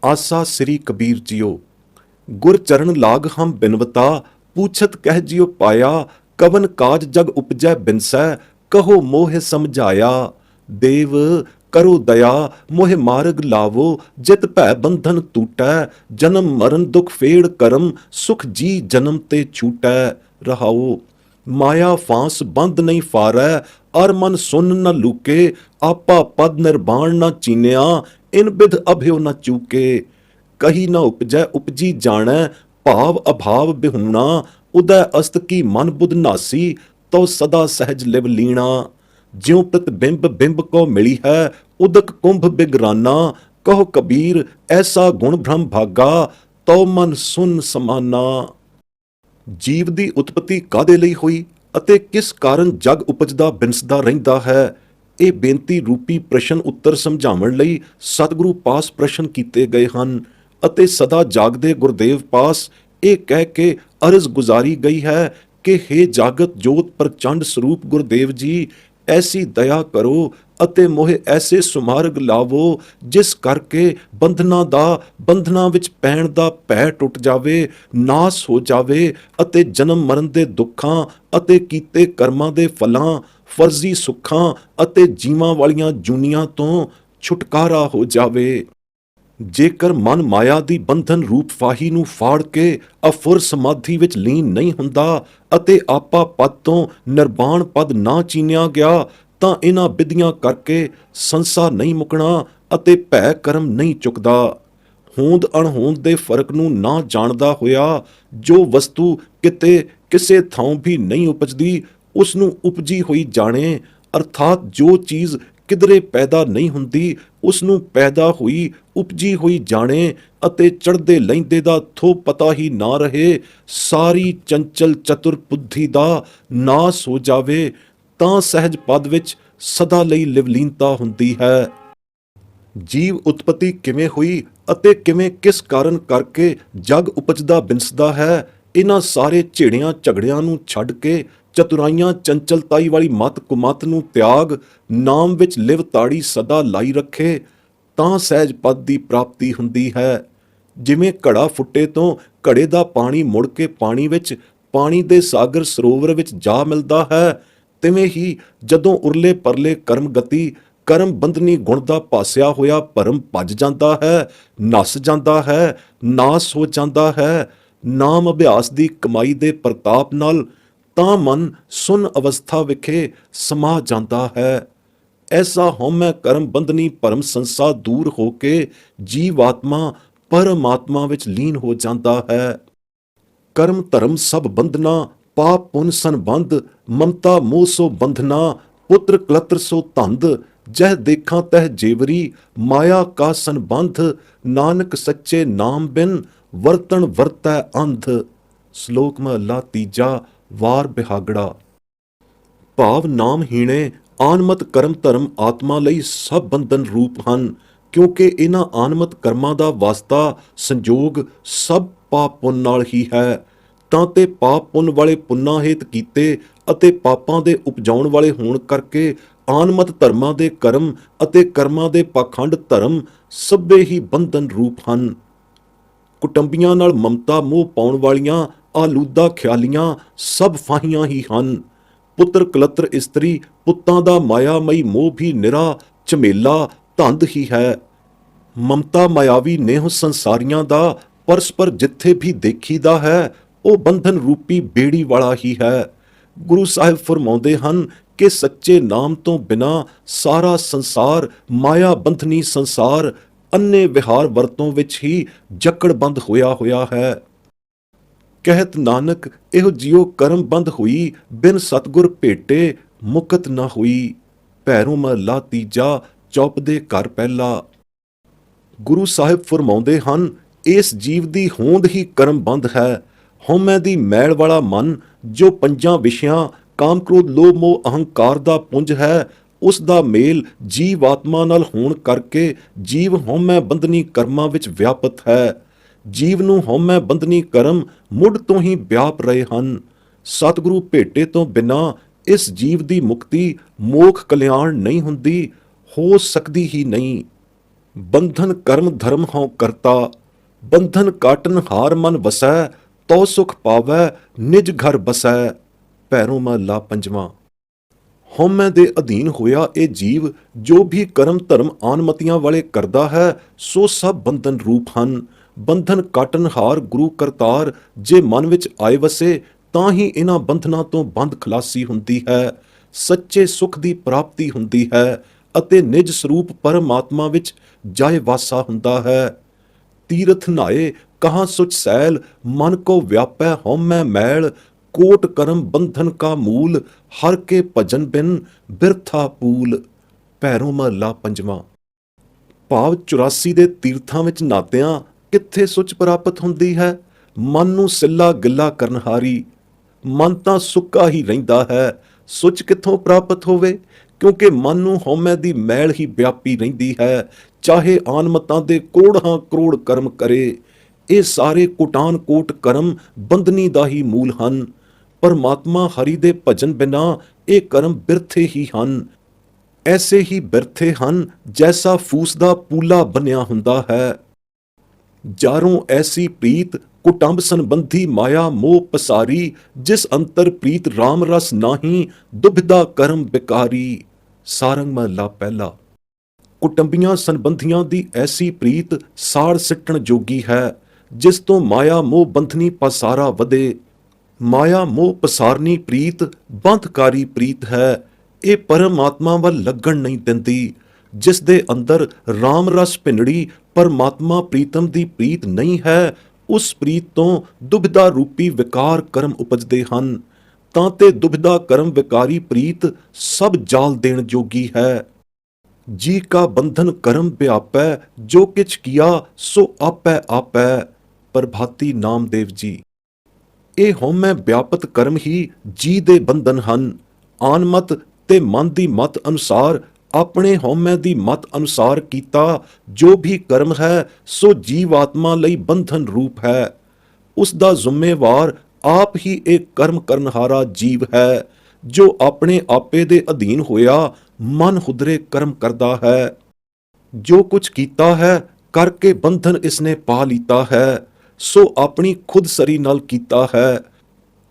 ਆਸਾ ਸ੍ਰੀ ਕਬੀਰ ਜੀਓ। ਗੁਰ ਚਰਨ ਲਾਗ ਹਮ ਬਿਨਵਤਾ, ਪੂਛਤ ਕਹਿ ਜਿਉ ਪਾਇਆ, ਕਵਨ ਕਾਜ ਜਗ ਉਪਜੈ ਬਿਨਸੈ, ਕਹੋ ਮੋਹਿ ਸਮਝਾਇਆ। ਦੇਵ ਕਰੋ ਦਇਆ ਮੋਹਿ ਮਾਰਗ ਲਾਵੋ, ਜਿਤ ਭੈ ਬੰਧਨ ਟੂਟੈ, ਜਨਮ ਮਰਨ ਦੁਖ ਫੇੜ ਕਰਮ, ਸੁਖ ਜੀ ਜਨਮ ਤੇ ਛੂਟੈ। ਰਹਾਓ। ਮਾਇਆ ਫਾਂਸ ਬੰਦ ਨਹੀਂ ਫਾਰੈ, ਅਰ ਮਨ ਸੁਨ ਨ ਲੂਕੇ, ਆਪਾ ਪਦ ਨਿਰਬਾਣ ਨ ਚੀਨਿਆ, ਇਨ ਬਿਧ ਅਭਿਓ ਨ ਚੂਕੇ। ਕਹੀ ਨ ਉਪਜੈ ਉਪਜੀ ਜਾਣੈ, ਭਾਵ ਅਭਾਵ ਬਿਹੂਣਾ, ਉਦੈ ਅਸਤ ਕੀ ਮਨ ਬੁਧ ਨਾਸੀ, ਤਉ ਸਦਾ ਸਹਿਜ ਲਿਵ ਲੀਣਾ। ਜਿਉ ਪ੍ਰਤਿਬਿੰਬ ਬਿੰਬ ਕੋ ਮਿਲੀ ਹੈ, ਉਦਕ ਕੁੰਭ ਬਿਗਰਾਨਾ, ਕਹੋ ਕਬੀਰ ਐਸਾ ਗੁਣ ਭ੍ਰਮ ਭਾਗਾ, ਤਉ ਮਨ ਸੁਨ ਸਮਾਨਾ। ਜੀਵ ਦੀ ਉਤਪਤੀ ਕਾਹਦੇ ਲਈ ਹੋਈ ਅਤੇ ਕਿਸ ਕਾਰਨ ਜਗ ਉਪਜਦਾ ਬਿਨਸਦਾ ਰਹਿੰਦਾ ਹੈ, ਇਹ ਬੇਨਤੀ ਰੂਪੀ ਪ੍ਰਸ਼ਨ ਉੱਤਰ ਸਮਝਾਉਣ ਲਈ ਸਤਿਗੁਰੂ ਪਾਸ ਪ੍ਰਸ਼ਨ ਕੀਤੇ ਗਏ ਹਨ ਅਤੇ ਸਦਾ ਜਾਗਦੇ ਗੁਰਦੇਵ ਪਾਸ ਇਹ ਕਹਿ ਕੇ ਅਰਜ਼ ਗੁਜ਼ਾਰੀ ਗਈ ਹੈ ਕਿ हे ਜਾਗਤ ਜੋਤ ਪ੍ਰਚੰਡ ਸਰੂਪ ਗੁਰਦੇਵ ਜੀ, ਐਸੀ ਦਇਆ ਕਰੋ ਅਤੇ ਮੋਹਿ ਐਸੇ ਸੁਮਾਰਗ ਲਾਵੋ ਜਿਸ ਕਰਕੇ ਬੰਧਨਾਂ ਵਿੱਚ ਪੈਣ ਦਾ ਭੈ ਟੁੱਟ ਜਾਵੇ, ਨਾਸ ਹੋ ਜਾਵੇ ਅਤੇ ਜਨਮ ਮਰਨ ਦੇ ਦੁੱਖਾਂ ਅਤੇ ਕੀਤੇ ਕਰਮਾਂ ਦੇ ਫਲਾਂ, ਫਰਜ਼ੀ ਸੁੱਖਾਂ ਅਤੇ ਜੀਵਾਂ ਵਾਲੀਆਂ ਜੂਨੀਆਂ ਤੋਂ ਛੁਟਕਾਰਾ ਹੋ ਜਾਵੇ। ਜੇਕਰ ਮਨ ਮਾਇਆ ਦੀ ਬੰਧਨ ਰੂਪ ਫਾਹੀ ਨੂੰ ਫਾੜ ਕੇ ਅਫੁਰ ਸਮਾਧੀ ਵਿੱਚ ਲੀਨ ਨਹੀਂ ਹੁੰਦਾ ਅਤੇ ਆਪਾ ਪਦ ਤੋਂ ਨਿਰਵਾਣ ਪਦ ਨਾ ਚੀਨਿਆ ਗਿਆ, ਤਾਂ ਇਹਨਾਂ ਵਿਧੀਆਂ ਕਰਕੇ ਸੰਸਾ ਨਹੀਂ ਮੁਕਣਾ ਅਤੇ ਭੈ ਕਰਮ ਨਹੀਂ ਚੁੱਕਦਾ। ਹੋਂਦ ਅਣਹੋਂਦ ਦੇ ਫਰਕ ਨੂੰ ਨਾ ਜਾਣਦਾ ਹੋਇਆ ਜੋ ਵਸਤੂ ਕਿਤੇ ਕਿਸੇ ਥਾਂ ਵੀ ਨਹੀਂ ਉਪਜਦੀ, ਉਸ ਨੂੰ ਉਪਜੀ ਹੋਈ ਜਾਣੇ, ਅਰਥਾਤ ਜੋ ਚੀਜ਼ ਕਿਧਰੇ ਪੈਦਾ ਨਹੀਂ ਹੁੰਦੀ ਉਸ ਨੂੰ ਪੈਦਾ ਹੋਈ ਉਪਜੀ ਹੋਈ ਜਾਣੇ ਅਤੇ ਚੜ੍ਹਦੇ ਲਹਿੰਦੇ ਦਾ ਥੋ ਪਤਾ ਹੀ ਨਾ ਰਹੇ, ਸਾਰੀ ਚੰਚਲ ਚਤੁਰ ਬੁੱਧੀ ਦਾ ਨਾਸ ਹੋ ਜਾਵੇ, ਤਾਂ ਸਹਿਜ ਪਦ ਵਿੱਚ ਸਦਾ ਲਈ ਲਿਵਲੀਨਤਾ ਹੁੰਦੀ ਹੈ। ਜੀਵ ਉਤਪਤੀ ਕਿਵੇਂ ਹੋਈ ਅਤੇ ਕਿਵੇਂ ਕਿਸ ਕਾਰਨ ਕਰਕੇ ਜਗ ਉਪਜਦਾ ਬਿਨਸਦਾ ਹੈ, ਇਹਨਾਂ ਸਾਰੇ ਝੇੜਿਆਂ ਝਗੜਿਆਂ ਨੂੰ ਛੱਡ ਕੇ ਚਤੁਰਾਈਆਂ ਚੰਚਲਤਾਈ ਵਾਲੀ ਮਤ ਕੁਮਤ ਨੂੰ ਤਿਆਗ ਨਾਮ ਵਿੱਚ ਲਿਵ ਤਾੜੀ ਸਦਾ ਲਾਈ ਰੱਖੇ, ਤਾਂ ਸਹਿਜ ਪਦ ਦੀ ਪ੍ਰਾਪਤੀ ਹੁੰਦੀ ਹੈ। ਜਿਵੇਂ ਘੜਾ ਫੁੱਟੇ ਤੋਂ ਘੜੇ ਦਾ ਪਾਣੀ ਮੁੜ ਕੇ ਪਾਣੀ ਦੇ ਸਾਗਰ ਸਰੋਵਰ ਵਿੱਚ ਜਾ ਮਿਲਦਾ ਹੈ, ਤਿਵੇਂ ਹੀ ਜਦੋਂ ਉਰਲੇ ਪਰਲੇ ਕਰਮ ਬੰਧਨੀ ਗੁਣ ਦਾ ਪਾਸਿਆ ਹੋਇਆ ਭਰਮ ਭੱਜ ਜਾਂਦਾ ਹੈ, ਨੱਸ ਜਾਂਦਾ ਹੈ, ਨਾਸ ਹੋ ਜਾਂਦਾ ਹੈ, ਨਾਮ ਅਭਿਆਸ ਦੀ ਕਮਾਈ ਦੇ ਪ੍ਰਤਾਪ ਨਾਲ, ਤਾਂ ਮਨ ਸੁਨ ਅਵਸਥਾ ਵਿਖੇ ਸਮਾ ਜਾਂਦਾ ਹੈ। ਐਸਾ ਹਉਮੈ ਕਰਮ ਬੰਧਨੀ ਭਰਮ ਸੰਸਾ ਦੂਰ ਹੋ ਕੇ ਜੀਵਾਤਮਾ ਪਰਮਾਤਮਾ ਵਿੱਚ ਲੀਨ ਹੋ ਜਾਂਦਾ ਹੈ। ਕਰਮ ਧਰਮ ਸਭ ਬੰਧਨਾ, ਪਾਪ ਪੁੰਨ ਸੰਬੰਧ, ਮਮਤਾ ਮੋਹ ਸੋ ਬੰਧਨਾ, ਪੁੱਤਰ ਕਲਤਰ ਸੋ ਧੰਦ, ਜਹ ਦੇਖਾਂ ਤਹ ਜੇਵਰੀ, ਮਾਇਆ ਕਾ ਸੰਬੰਧ, ਨਾਨਕ ਸੱਚੇ ਨਾਮ ਬਿਨ ਵਰਤਣ ਵਰਤੈ ਅੰਧ। ਸ਼ਲੋਕ ਮਹਲਾ ਤੀਜਾ, ਵਾਰ ਬਿਹਾਗੜਾ। ਭਾਵ ਨਾਮ ਹੀਣੇ ਆਨਮਤ ਕਰਮ ਧਰਮ ਆਤਮਾ ਲਈ ਸਭ ਬੰਧਨ ਰੂਪ ਹਨ, ਕਿਉਂਕਿ ਇਹਨਾਂ ਆਨਮਤ ਕਰਮਾਂ ਦਾ ਵਾਸਤਾ ਸੰਜੋਗ ਸਭ ਪਾਪ ਪੁੰਨ ਨਾਲ ਹੀ ਹੈ। ਤਾਂ ਤੇ ਪਾਪ ਪੁੰਨ ਵਾਲੇ ਪੁੰਨਾਂ ਹੇਤ ਕੀਤੇ ਅਤੇ ਪਾਪਾਂ ਦੇ ਉਪਜਾਉਣ ਵਾਲੇ ਹੋਣ ਕਰਕੇ ਆਨਮਤ ਧਰਮਾਂ ਦੇ ਕਰਮ ਅਤੇ ਕਰਮਾਂ ਦੇ ਪਾਖੰਡ ਧਰਮ ਸਭੇ ਹੀ ਬੰਧਨ ਰੂਪ ਹਨ। ਕੁਟੰਬੀਆਂ ਨਾਲ ਮਮਤਾ ਮੋਹ ਪਾਉਣ ਵਾਲੀਆਂ ਆਲੂਦਾ ਖਿਆਲੀਆਂ ਸਭ ਫਾਹੀਆਂ ਹੀ ਹਨ। ਪੁੱਤਰ ਕਲਤਰ ਇਸਤਰੀ ਪੁੱਤਾਂ ਦਾ ਮਾਇਆਮਈ ਮੋਹ ਵੀ ਨਿਰਾ ਝਮੇਲਾ ਧੰਦ ਹੀ ਹੈ। ਮਮਤਾ ਮਾਇਆਵੀ ਨੇਹ ਸੰਸਾਰੀਆਂ ਦਾ ਪਰਸਪਰ ਜਿੱਥੇ ਵੀ ਦੇਖੀਦਾ ਹੈ, ਉਹ ਬੰਧਨ ਰੂਪੀ ਬੇੜੀ ਵਾਲਾ ਹੀ ਹੈ। ਗੁਰੂ ਸਾਹਿਬ ਫਰਮਾਉਂਦੇ ਹਨ ਕਿ ਸੱਚੇ ਨਾਮ ਤੋਂ ਬਿਨਾਂ ਸਾਰਾ ਸੰਸਾਰ ਮਾਇਆ ਬੰਧਨੀ ਸੰਸਾਰ ਅੰਨੇ ਵਿਹਾਰ ਵਰਤੋਂ ਵਿੱਚ ਹੀ ਜਕੜਬੰਦ ਹੋਇਆ ਹੈ। ਕਹਿਤ ਨਾਨਕ ਇਹੋ ਜਿਉ ਕਰਮ ਬੰਧ ਹੋਈ, ਬਿਨ ਸਤਗੁਰ ਭੇਟੇ ਮੁਕਤ ਨਾ ਹੋਈ। ਭੈਰੋਂ ਮਹਲਾ ਤੀਜਾ, ਚੌਪਦੇ ਘਰ ਪਹਿਲਾ। ਗੁਰੂ ਸਾਹਿਬ ਫਰਮਾਉਂਦੇ ਹਨ, ਇਸ ਜੀਵ ਦੀ ਹੋਂਦ ਹੀ ਕਰਮ ਬੰਧ ਹੈ। ਹਉਮੈ ਦੀ ਮੈਲ ਵਾਲਾ ਮਨ ਜੋ ਪੰਜਾਂ ਵਿਸ਼ਿਆਂ ਕਾਮ ਕ੍ਰੋਧ ਲੋਭ ਮੋਹ ਅਹੰਕਾਰ ਦਾ ਪੁੰਜ ਹੈ, ਉਸ ਦਾ ਮੇਲ ਜੀਵ ਆਤਮਾ ਨਾਲ ਹੋਣ ਕਰਕੇ ਜੀਵ ਹਉਮੈ ਬੰਧਨੀ ਕਰਮਾਂ ਵਿੱਚ ਵਿਆਪਤ ਹੈ। ਜੀਵ ਨੂੰ ਹਉਮੈ ਬੰਧਨੀ ਕਰਮ ਮੁੱਢ ਤੋਂ ਹੀ ਵਿਆਪ ਰਹੇ ਹਨ। ਸਤਿਗੁਰੂ ਭੇਟੇ ਤੋਂ ਬਿਨਾਂ ਇਸ ਜੀਵ ਦੀ ਮੁਕਤੀ ਮੋਖ ਕਲਿਆਣ ਨਹੀਂ ਹੁੰਦੀ, ਹੋ ਸਕਦੀ ਹੀ ਨਹੀਂ। ਬੰਧਨ ਕਰਮ ਧਰਮ ਹਉ ਕਰਤਾ, ਬੰਧਨ ਕਾਟਨ ਹਾਰ ਮਨ ਵਸੈ, ਤਉ ਸੁਖ ਪਾਵੈ ਨਿਜ ਘਰ ਬਸੈ। ਭੈਰੋਂ ਮਹਲਾ ਪੰਜਵਾਂ। ਹਉਮੈ ਦੇ ਅਧੀਨ ਹੋਇਆ ਇਹ ਜੀਵ ਜੋ ਵੀ ਕਰਮ ਧਰਮ ਆਨਮਤੀਆਂ ਵਾਲੇ ਕਰਦਾ ਹੈ, ਸੋ ਸਭ ਬੰਧਨ ਰੂਪ ਹਨ। ਬੰਧਨ ਕਾਟਨਹਾਰ ਗੁਰੂ ਕਰਤਾਰ ਜੇ ਮਨ ਵਿੱਚ ਆਏ ਵਸੇ, ਤਾਂ ਹੀ ਇਹਨਾਂ ਬੰਧਨਾਂ ਤੋਂ ਬੰਧ ਖਲਾਸੀ ਹੁੰਦੀ ਹੈ, ਸੱਚੇ ਸੁਖ ਦੀ ਪ੍ਰਾਪਤੀ ਹੁੰਦੀ ਹੈ ਅਤੇ ਨਿਜ ਸਰੂਪ ਪਰਮਾਤਮਾ ਵਿੱਚ ਜਾਏ ਵਾਸਾ ਹੁੰਦਾ ਹੈ। ਤੀਰਥ ਨਾਏ ਕਹਾਂ ਸੁਚ ਸੈਲ, ਮਨ ਕੋ ਵਿਆਪੈ ਹਉਮੈ ਮੈਲ, ਕੋਟ ਕਰਮ ਬੰਧਨ ਕਾ ਮੂਲ, ਹਰ ਕੇ ਭਜਨ ਬਿਨ ਬਿਰਥਾ ਪੂਲ। ਭੈਰੋਂ ਮਹਲਾ ਪੰਜਵਾਂ। ਭਾਵ 84 ਦੇ ਤੀਰਥਾਂ ਵਿੱਚ ਨਾਤਿਆਂ ਕਿੱਥੇ ਸੁਚ ਪ੍ਰਾਪਤ ਹੁੰਦੀ ਹੈ? ਮਨ ਨੂੰ ਸਿੱਲਾ ਗਿੱਲਾ ਕਰਨਹਾਰੀ। ਮਨ ਤਾਂ ਸੁੱਕਾ ਹੀ ਰਹਿੰਦਾ ਹੈ, ਸੁਚ ਕਿੱਥੋਂ ਪ੍ਰਾਪਤ ਹੋਵੇ? ਕਿਉਂਕਿ ਮਨ ਨੂੰ ਹਉਮੈ ਦੀ ਮੈਲ ਹੀ ਵਿਆਪੀ ਰਹਿੰਦੀ ਹੈ, ਚਾਹੇ ਆਨਮਤਾਂ ਦੇ ਕਰੋੜਾਂ ਕਰੋੜ ਕਰਮ ਕਰੇ। ਇਹ ਸਾਰੇ ਕੋਟਾਨ ਕੋਟ ਕਰਮ ਬੰਦਨੀ ਦਾ ਹੀ ਮੂਲ ਹਨ। ਪਰਮਾਤਮਾ ਹਰੀ ਦੇ ਭਜਨ ਬਿਨਾ ਇਹ ਕਰਮ ਬਿਰਥੇ ਹੀ ਹਨ। ਐਸੇ ਹੀ ਬਿਰਥੇ ਹਨ ਜੈਸਾ ਫੂਸ ਦਾ ਪੂਲਾ ਬਣਿਆ ਹੁੰਦਾ ਹੈ। ਜਾਰੋਂ ਐਸੀ ਪ੍ਰੀਤ ਕੁਟੰਬ ਸੰਬੰਧੀ ਮਾਇਆ ਮੋਹ ਪਸਾਰੀ, ਜਿਸ ਅੰਤਰ ਪ੍ਰੀਤ ਰਾਮ ਰਸ ਨਾਹੀ ਦੁਬਿਧਾ ਕਰਮ ਬਿਕਾਰੀ। ਸਾਰੰਗ ਮਹਲਾ ਪਹਿਲਾ। ਕੁਟੰਬੀਆਂ ਸੰਬੰਧੀਆਂ ਦੀ ਐਸੀ ਪ੍ਰੀਤ ਸਾੜ ਸਿੱਟਣ ਜੋਗੀ ਹੈ, ਜਿਸ ਤੋਂ ਮਾਇਆ ਮੋਹ ਬੰਧਨੀ ਪਸਾਰਾ ਵਧੇ। ਮਾਇਆ ਮੋਹ ਪਸਾਰਨੀ ਪ੍ਰੀਤ ਬੰਧਕਾਰੀ ਪ੍ਰੀਤ ਹੈ। ਇਹ ਪਰਮਾਤਮਾ ਵੱਲ ਲੱਗਣ ਨਹੀਂ ਦਿੰਦੀ। ਜਿਸ ਦੇ ਅੰਦਰ ਰਾਮ ਰਸ ਭਿੰਨੜੀ ਪਰਮਾਤਮਾ ਪ੍ਰੀਤਮ ਦੀ ਪ੍ਰੀਤ ਨਹੀਂ ਹੈ, ਉਸ ਪ੍ਰੀਤ ਤੋਂ ਦੁਬਿਧਾ ਰੂਪੀ ਵਿਕਾਰ ਕਰਮ ਉਪਜਦੇ ਹਨ। ਤਾਂ ਤੇ ਦੁਬਿਧਾ ਕਰਮ ਵਿਕਾਰੀ ਪ੍ਰੀਤ ਸਭ ਜਾਲ ਦੇਣ ਜੋਗੀ ਹੈ। ਜੀ ਕਾ ਬੰਧਨ ਕਰਮ ਵਿਆਪੈ, ਜੋ ਕਿਛ ਕੀਆ ਸੋ ਆਪੈ ਆਪੈ। ਪ੍ਰਭਾਤੀ ਨਾਮਦੇਵ ਜੀ। ਇਹ ਹਉਮੈ ਵਿਆਪਤ ਕਰਮ ਹੀ ਜੀ ਦੇ ਬੰਧਨ ਹਨ। ਆਨਮਤ ਤੇ ਮਨ ਦੀ ਮਤ ਅਨੁਸਾਰ, ਆਪਣੇ ਹਉਮੈ ਦੀ ਮਤ ਅਨੁਸਾਰ ਕੀਤਾ ਜੋ ਵੀ ਕਰਮ ਹੈ, ਸੋ ਜੀਵਾਤਮਾ ਲਈ ਬੰਧਨ ਰੂਪ ਹੈ। ਉਸ ਦਾ ਜ਼ਿੰਮੇਵਾਰ ਆਪ ਹੀ ਇੱਕ ਕਰਮ ਕਰਨਹਾਰਾ ਜੀਵ ਹੈ, ਜੋ ਆਪਣੇ ਆਪੇ ਦੇ ਅਧੀਨ ਹੋਇਆ ਮਨ ਹੁਦਰੇ ਕਰਮ ਕਰਦਾ ਹੈ। ਜੋ ਕੁਝ ਕੀਤਾ ਹੈ ਕਰਕੇ ਬੰਧਨ ਇਸਨੇ ਪਾ ਲੀਤਾ ਹੈ, ਸੋ ਆਪਣੀ ਖੁਦਸਰੀ ਨਾਲ ਕੀਤਾ ਹੈ।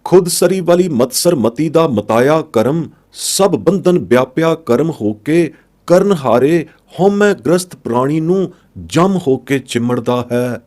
ਖੁਦਸਰੀ ਵਾਲੀ ਮਤਸਰ ਮਤੀ ਦਾ ਮਤਾਇਆ ਕਰਮ ਸਭ ਬੰਧਨ ਵਿਆਪਿਆ ਕਰਮ ਹੋ ਕੇ ਕਰਨ ਹਾਰੇ ਹਉਮੈ ਗ੍ਰਸਤ ਪ੍ਰਾਣੀ ਨੂੰ ਜਮ ਹੋ ਕੇ ਚਿੰਮੜਦਾ ਹੈ।